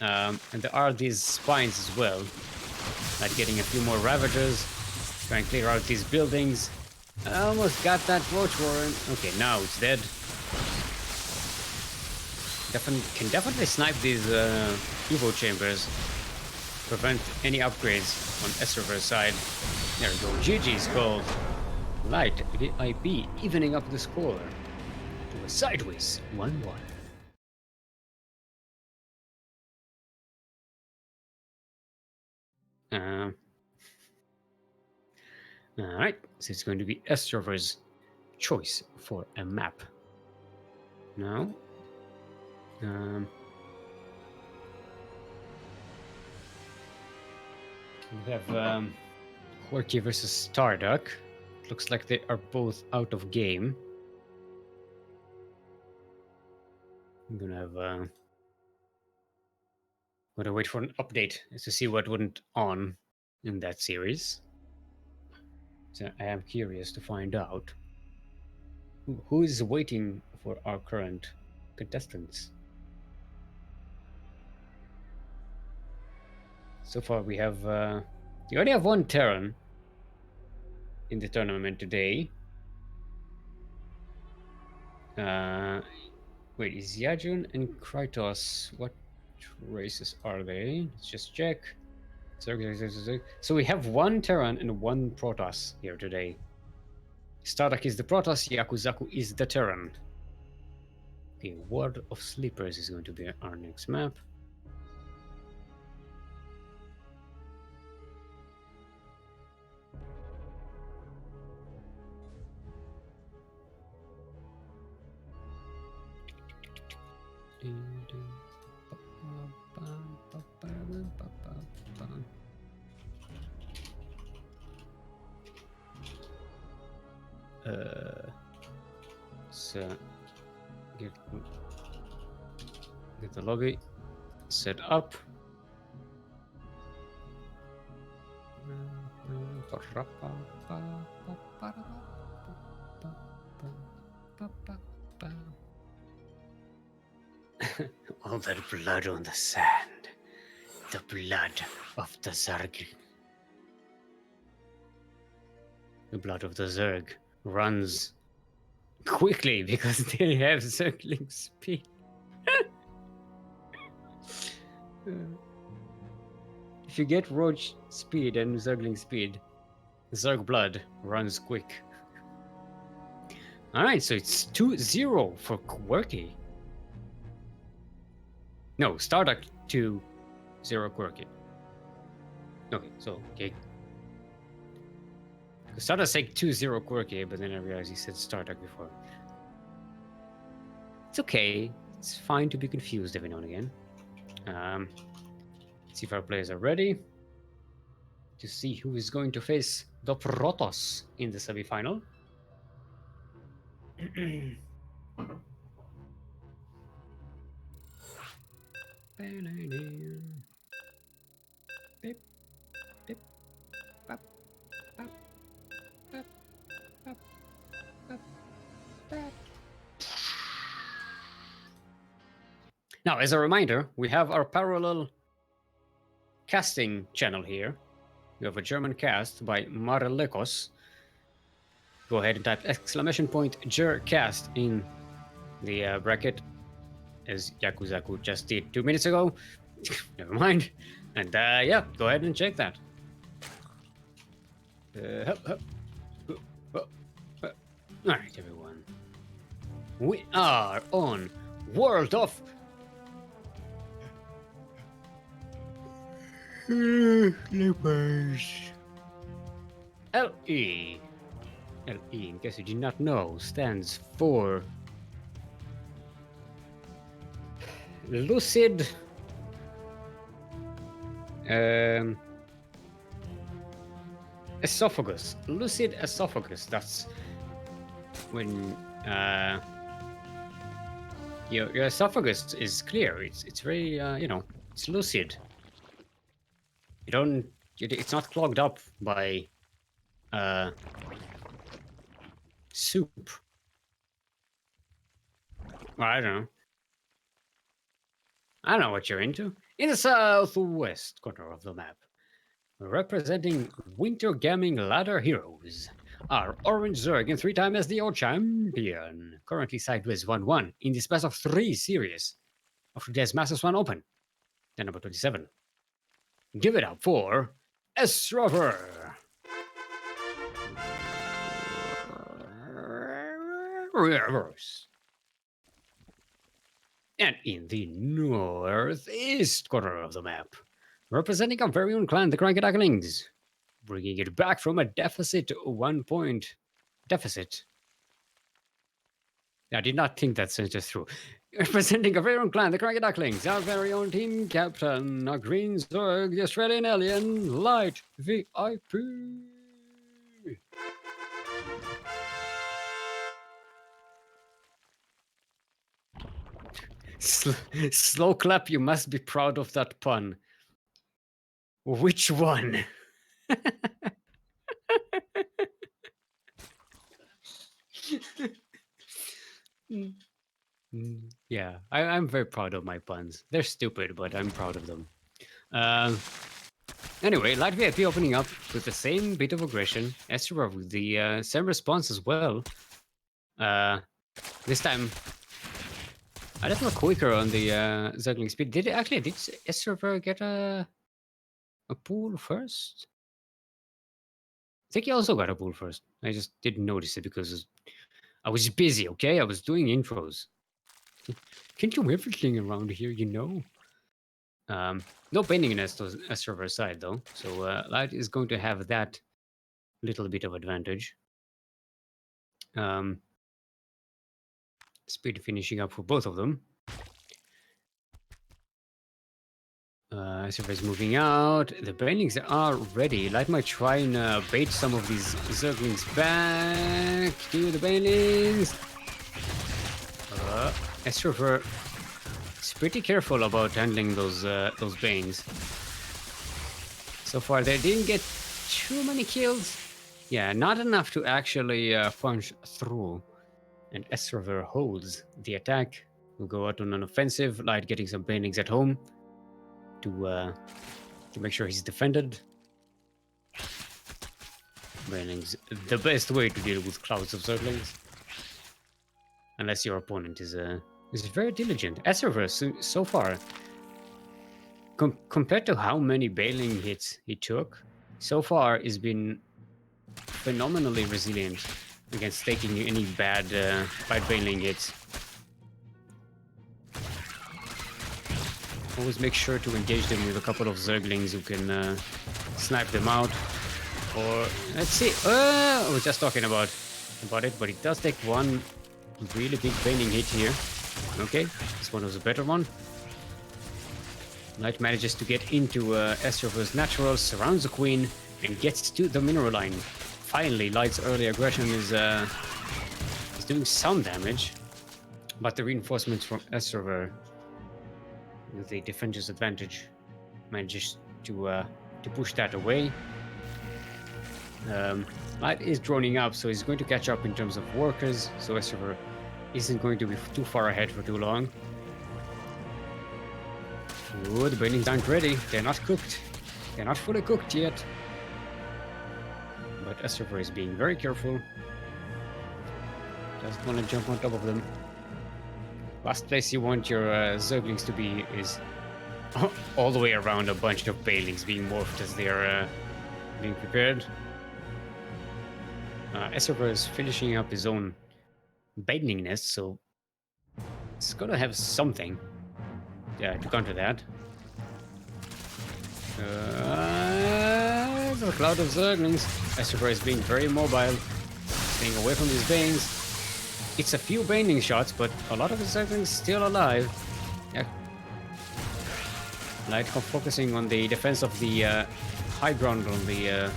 And there are these spines as well. Like getting a few more Ravagers. Try and clear out these buildings. I almost got that Roach Warren. Okay, now it's dead. Can definitely snipe these Evo Chambers. Prevent any upgrades on Estrover's side. There we go. GG's called. Light IP evening up the score to a sideways 1-1. Alright, so it's going to be Estrover's choice for a map. Now, we have Quirky versus Starduck. Looks like they are both out of game. I'm gonna have gonna wait for an update to see what went on in that series. So I am curious to find out who is waiting for our current contestants. So far we have you only have one Terran in the tournament today. Wait, is Yajun and Krytos, what races are they? Let's just check. So we have one Terran and one Protoss here today. Starduck is the Protoss, Yakuzaku is the Terran. Okay, Ward of Sleepers is going to be our next map. So get the lobby set up. All that blood on the sand, the blood of the Zerg. The blood of the Zerg runs quickly because they have Zergling speed. If you get Roach speed and Zergling speed, Zerg blood runs quick. Alright, so it's 2-0 for Quirky. No, Starduck 2-0 Quirky. Okay, so okay. I started saying 2-0 quirky, but then I realized he said Startup before. It's okay. It's fine to be confused every now and again. Let's see if our players are ready to see who is going to face the Protoss in the semi-final. Now, as a reminder, we have our parallel casting channel here. We have a German cast by Marlekos. Go ahead and type !Gercast in the bracket, as Yakuzaku just did 2 minutes ago. Never mind. And yeah, go ahead and check that. Alright, everyone. We are on World of Clippers. LE. LE, in case you did not know, stands for Lucid Esophagus. Lucid Esophagus. That's when your esophagus is clear. It's very it's lucid. You don't. It's not clogged up by soup. Well, I don't know. I don't know what you're into. In the southwest corner of the map, representing Winter Gaming Ladder Heroes, are Orange Zerg and 3-time SDO champion, currently sideways 1-1 in this best of 3 series of today's Master Swan Open, the number 27. Give it up for S-Rover! Reverse. And in the northeast corner of the map, representing our very own clan, the CranKy Ducklings, bringing it back from a deficit 1 point deficit. I did not think that sentence through. Representing our very own clan, the CranKy Ducklings, our very own team captain, a green Zerg, the Australian alien, Light VIP. Slow clap, you must be proud of that pun. Which one? Yeah, I'm very proud of my puns. They're stupid, but I'm proud of them. Anyway, Light VIP opening up with the same bit of aggression. Esther with the same response as well. This time, a little quicker on the Zergling speed. Did Esther get a pool first? I think he also got a pool first. I just didn't notice it because I was busy, okay? I was doing intros. Can't do everything around here, you know? No painting in Esther side, though. So Light is going to have that little bit of advantage. Speed finishing up for both of them. Esther is moving out. The banelings are ready. Light might try and bait some of these Zerglings back to the banelings. Esther is pretty careful about handling those banes. So far, they didn't get too many kills. Yeah, not enough to actually punch through. And Estrover holds the attack. We'll go out on an offensive. Light getting some banelings at home to make sure he's defended. Banelings, the best way to deal with clouds of Zerglings. Unless your opponent is very diligent. Estrover so far, compared to how many bailing hits he took, so far has been phenomenally resilient against taking any bad bailing hits. Always make sure to engage them with a couple of Zerglings who can snipe them out. Or let's see. We're just talking about it, but it does take one really big bending hit here. Okay, this one was a better one. Knight manages to get into Estrover's natural, surrounds the queen, and gets to the mineral line. Finally, Light's early aggression is doing some damage, but the reinforcements from Estrover, with the defender's advantage, manages to push that away. Light is droning up, so he's going to catch up in terms of workers, so Estrover isn't going to be too far ahead for too long. Ooh, the buildings aren't ready. They're not cooked. They're not fully cooked yet. But Estrover is being very careful. Doesn't want to jump on top of them. Last place you want your Zerglings to be is all the way around a bunch of Balings being morphed as they are being prepared. Estrover is finishing up his own bending nest, so it's gonna have something to counter that. The cloud of Zerglings. Estrover is being very mobile, staying away from his Banes. It's a few Baning shots, but a lot of the Zerglings still alive. Yeah. Light focusing on the defense of the high ground on the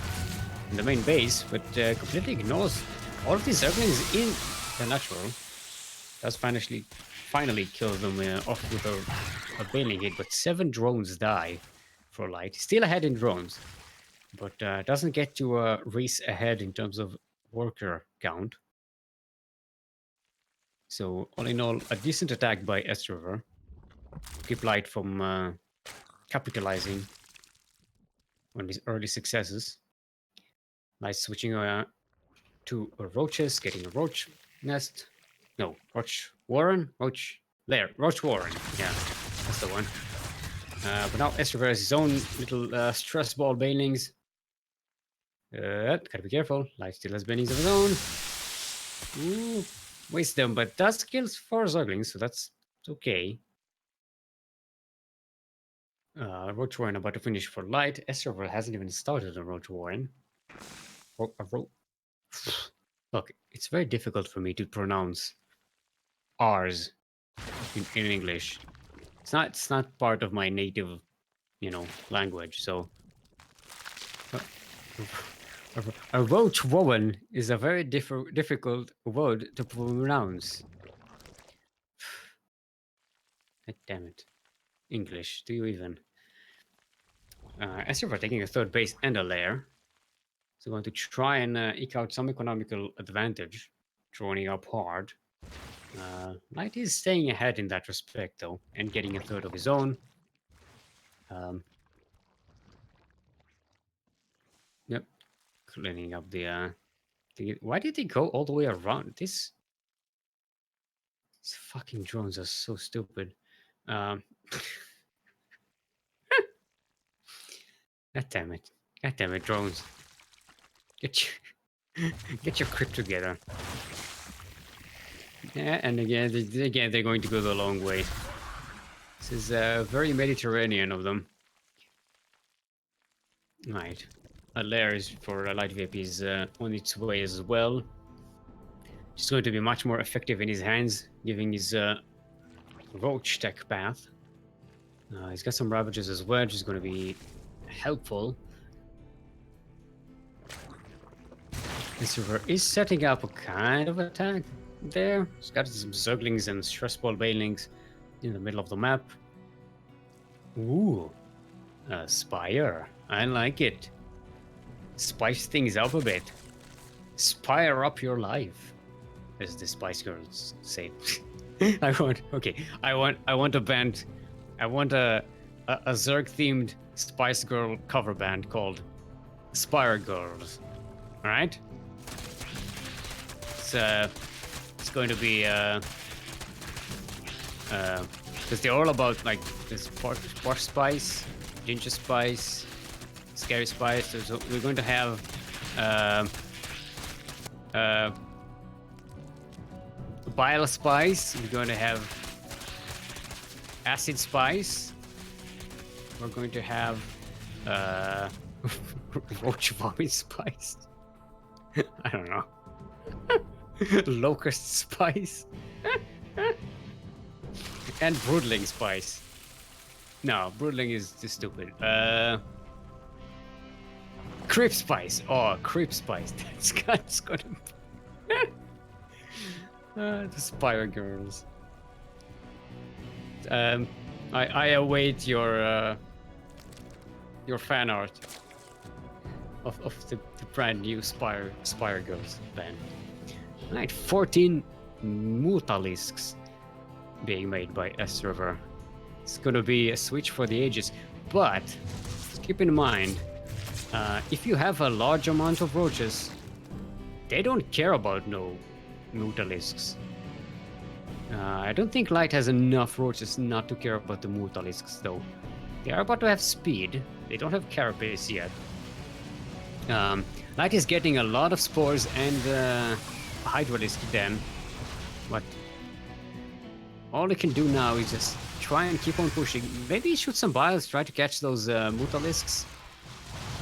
main base, but completely ignores all of these Zerglings in the natural. Does finally kill them off with a Baning hit, but 7 drones die for Light. Still ahead in drones, but doesn't get to race ahead in terms of worker count. So all in all, a decent attack by Estrover. Keep Light from capitalizing on his early successes. Light switching to roaches, getting a roach nest. No, roach warren? Roach lair. Roach warren. Yeah, that's the one. But now Estrover has his own little stress ball banelings. Gotta be careful. Light still has banelings of his own. Ooh, wastes them, but does kills 4 Zerglings, so that's okay. Roach Warren about to finish for Light. Estrover hasn't even started on Roach Warren. Look, it's very difficult for me to pronounce R's in English. It's not part of my native, language. So a Roach Warren is a very difficult word to pronounce. Damn it. English, do you even? Estrover taking a 3rd base and a lair. So going to try and eke out some economical advantage, droning up hard. Light is staying ahead in that respect, though, and getting a 3rd of his own. Yep, cleaning up the. Why did they go all the way around? These fucking drones are so stupid. God damn it! God damn it, drones! Get your crap together. Yeah, and again, they're going to go the long way. This is very Mediterranean of them. Right. A lair is for Light VIP is on its way as well. It's going to be much more effective in his hands, giving his roach tech path. He's got some Ravagers as well, which is going to be helpful. Estrover is setting up a kind of attack there. He's got some Zerglings and Stress Ball Banelings in the middle of the map. Ooh, a Spire. I like it. Spice things up a bit. Spire up your life, as the Spice Girls say. I want a band. I want a Zerg themed Spice Girl cover band called Spire Girls. All right. It's going to be because they're all about like this posh spice, ginger spice, scary spice. So we're going to have bile spice. We're going to have acid spice. We're going to have Roach vomit spice. I don't know. Locust spice. And broodling spice. No, broodling is too stupid. Creep spice. Oh, creep spice. That's gonna be... the Spire Girls. I await your fan art of the brand new Spire Girls band. Right, 14 Mutalisks being made by S-River. It's gonna be a switch for the ages, but keep in mind, if you have a large amount of roaches, they don't care about no Mutalisks. I don't think Light has enough roaches not to care about the Mutalisks, though. They are about to have speed. They don't have carapace yet. Light is getting a lot of spores and Hydralisk then, but all it can do now is just try and keep on pushing. Maybe shoot some biles, try to catch those Mutalisks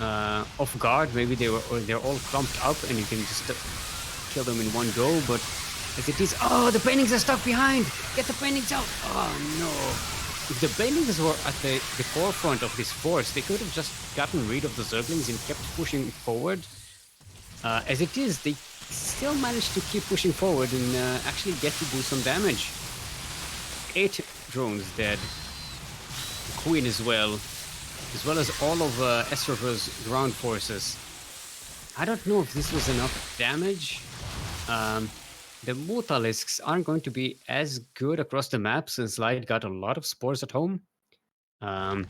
off guard. Maybe they're all clumped up and you can just kill them in one go, but as it is... Oh, the paintings are stuck behind! Get the paintings out! Oh no! If the paintings were at the forefront of this force, they could have just gotten rid of the Zerglings and kept pushing forward. As it is, they still managed to keep pushing forward and actually get to do some damage. 8 drones dead. The Queen as well as all of S-River's ground forces. I don't know if this was enough damage. The Mutalisks aren't going to be as good across the map since Light got a lot of spores at home. And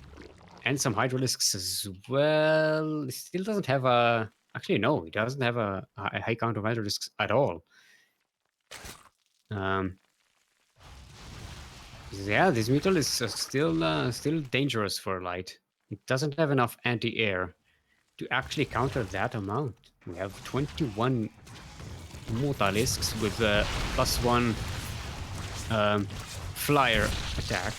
some Hydralisks as well. It still doesn't have a... Actually, no, it doesn't have a high count of Hydralisks at all. Yeah, this Mutalisk is still dangerous for Light. It doesn't have enough anti-air to actually counter that amount. We have 21 Mutalisks with +1 flyer attack.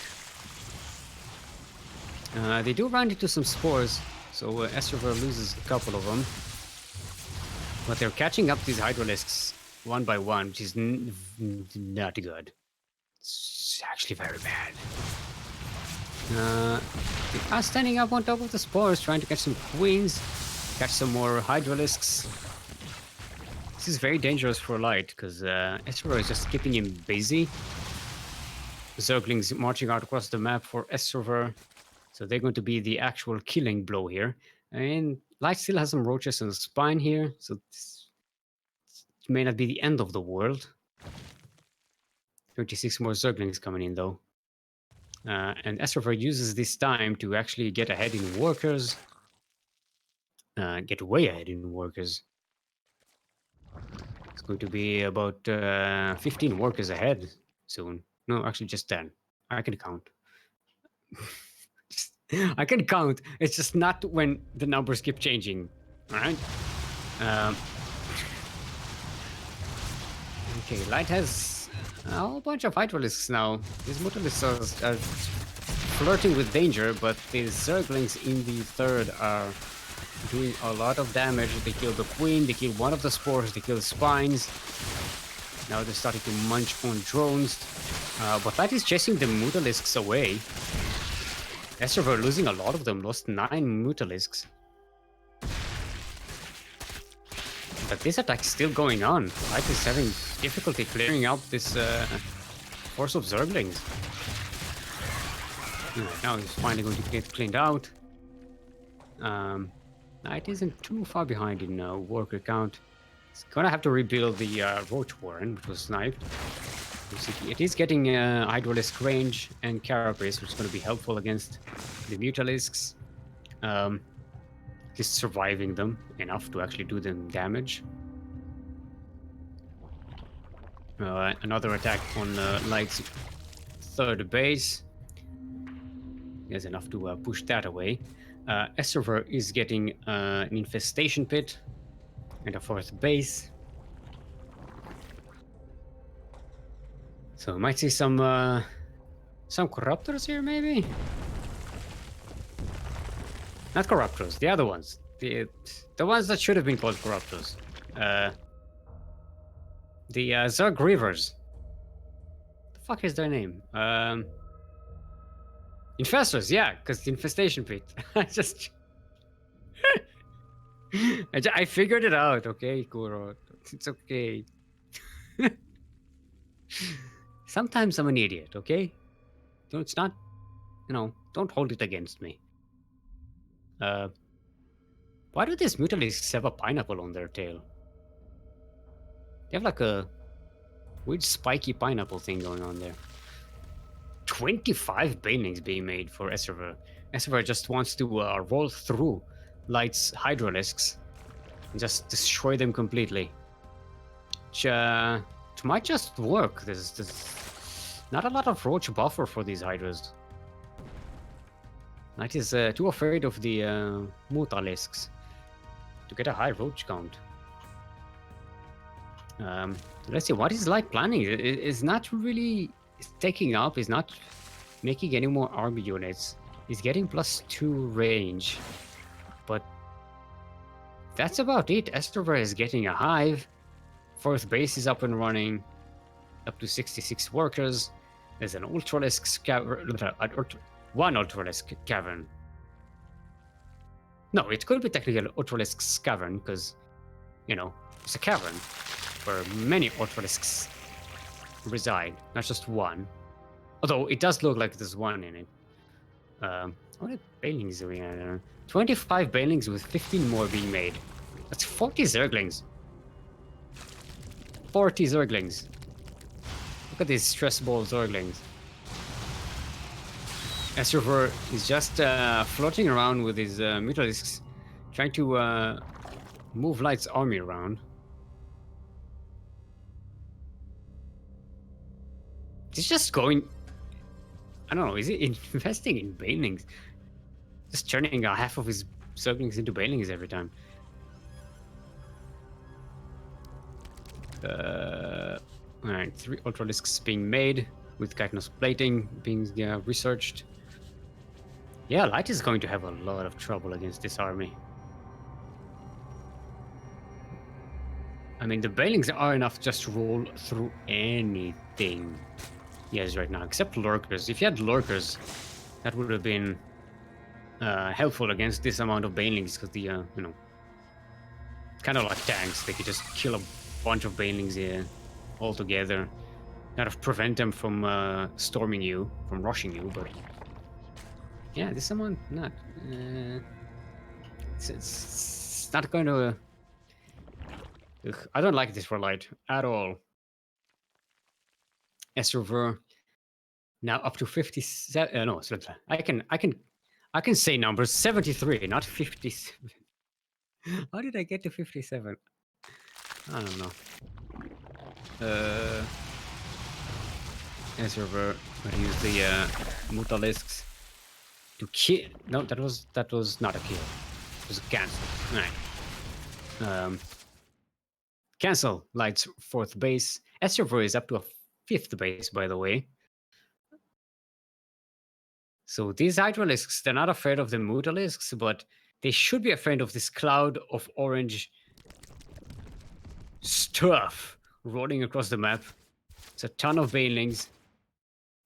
They do run into some spores, so S-River loses a couple of them. But they're catching up these Hydralisks one by one, which is not good. It's actually very bad. They are standing up on top of the spores, trying to catch some queens, catch some more Hydralisks. This is very dangerous for Light, because S-River is just keeping him busy. Zerglings marching out across the map for S-River. So they're going to be the actual killing blow here. And Light still has some roaches on the spine here, so this may not be the end of the world. 36 more Zerglings coming in, though. And S-River uses this time to actually get ahead in workers. Get way ahead in workers. It's going to be about 15 workers ahead soon. No, actually just 10. I can count. I can count. It's just not when the numbers keep changing. Alright? Okay, Light has a whole bunch of Hydralisks now. These Mutalisks are flirting with danger, but the Zerglings in the third are doing a lot of damage. They kill the Queen, they kill one of the spores, they kill the spines. Now they're starting to munch on drones. But Light is chasing the Mutalisks away. S-River losing a lot of them, lost 9 Mutalisks. But this attack is still going on. Light is having difficulty clearing out this force of Zerglings. Now he's finally going to get cleaned out. Light isn't too far behind in worker count. It's gonna have to rebuild the Roach Warren, which was sniped. It is getting Hydralisk range and Carapace, which is going to be helpful against the Mutalisks. Just surviving them enough to actually do them damage. Another attack on Light's third base. There's enough to push that away. S-River is getting an infestation pit and a fourth base. So we might see some Corruptors here, maybe? Not Corruptors, the other ones. The ones that should have been called Corruptors. The Zerg Reavers. The fuck is their name? Infestors, yeah, because the infestation pit. I just I figured it out, okay, Kuro. It's okay. Sometimes I'm an idiot, okay? So it's not, don't hold it against me. Why do these Mutalisks have a pineapple on their tail? They have like a weird spiky pineapple thing going on there. 25 banelings being made for Esserver. Esserver just wants to roll through Light's Hydralisks and just destroy them completely. Which might just work. There's not a lot of roach buffer for these Hydras. Light is too afraid of the Mutalisks to get a high roach count. Let's see, what is Light planning? It's not really taking up, he's not making any more army units. He's getting +2 range. But that's about it. Estrover is getting a hive. Fourth base is up and running. Up to 66 workers. There's an Ultralisk cavern. One Ultralisk cavern. No, it could be technically an Ultralisk cavern, because, it's a cavern where many Ultralisks reside, not just one. Although it does look like there's one in it. How many banelings do we have? 25 banelings with 15 more being made. That's 40 Zerglings. 40 Zerglings. Look at these stress ball Zerglings. Estrover is just floating around with his Mutalisks, trying to move Light's army around. He's just going... I don't know, is he investing in banelings? Just turning half of his Zerglings into banelings every time. Alright, 3 Ultralisks being made, with chitinous plating being researched. Yeah, Light is going to have a lot of trouble against this army. I mean, the banelings are enough to just roll through anything he has right now, except lurkers. If you had lurkers, that would have been helpful against this amount of banelings, because the, kind of like tanks. They could just kill a bunch of banelings all together. Kind of prevent them from storming you, from rushing you, but... Yeah, this amount, not... it's not going to... I don't like this for Light at all. Estrover now up to 57. No, I can say numbers. 73, not 57. How did I get to 57? I don't know. Estrover gonna use the Mutalisks to kill. No, that was not a kill. It was a cancel. All right. Cancel Light's 4th base. Estrover is up to a 5th base, by the way. So these Hydralisks, they're not afraid of the Mutalisks, but they should be afraid of this cloud of orange stuff rolling across the map. It's a ton of banelings.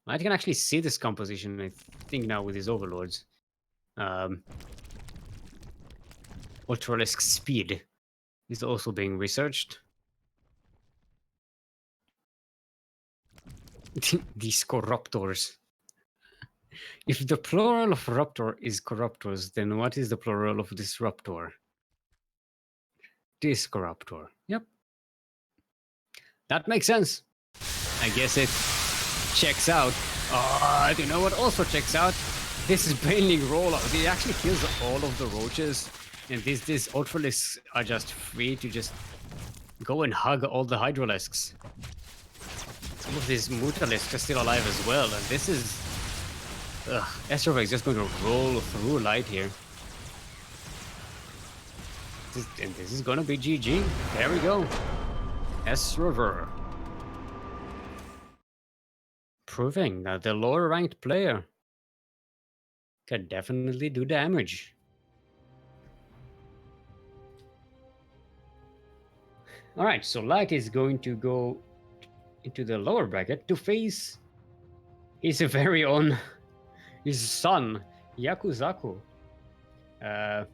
I can actually see this composition, I think, now with his overlords. Ultralisk speed is also being researched. These Corruptors. If the plural of Raptor is Corruptors, then what is the plural of Disruptor? Discorruptor. Yep. That makes sense. I guess it checks out. Do you know what also checks out? This is Baneling rollout. It actually kills all of the roaches. And these Ultralisks are just free to just go and hug all the Hydralisks. Some of these Mutalisks are still alive as well. And this is... Estrover is just going to roll through Light here. This is going to be GG. There we go. Estrover. Proving that the lower ranked player can definitely do damage. All right, so Light is going to go into the lower bracket to face his very own, his son, Yakuzaku. Uh,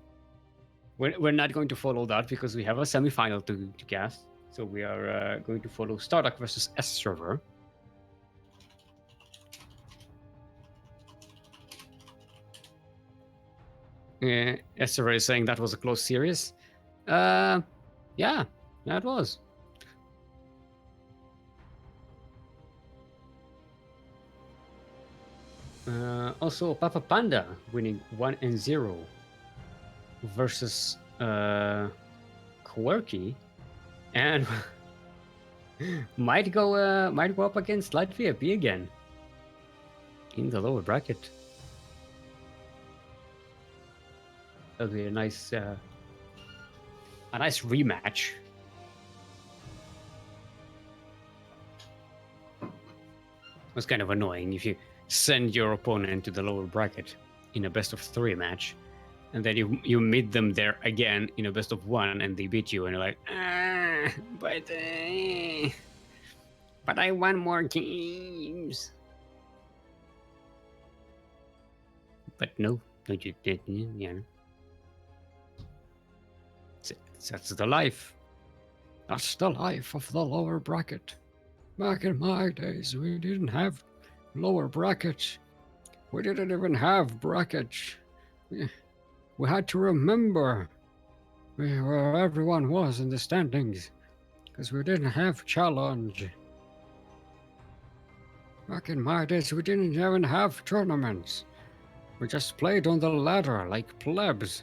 we're not going to follow that because we have a semi-final to cast. So we are going to follow Starduck versus S server. S server is saying that was a close series. Yeah, that was. Also, Papa Panda winning 1-0 versus Quirky, and might go up against Light VIP again in the lower bracket. That'll be a nice rematch. It was kind of annoying if you send your opponent to the lower bracket in a best of 3 match, and then you meet them there again in a best of 1, and they beat you, and you're like, but I won more games. But no, you didn't. Yeah. That's the life. That's the life of the lower bracket. Back in my days, we didn't have lower brackets. We didn't even have brackets. We had to remember where everyone was in the standings because we didn't have challenge. Back in my days, we didn't even have tournaments. We just played on the ladder like plebs.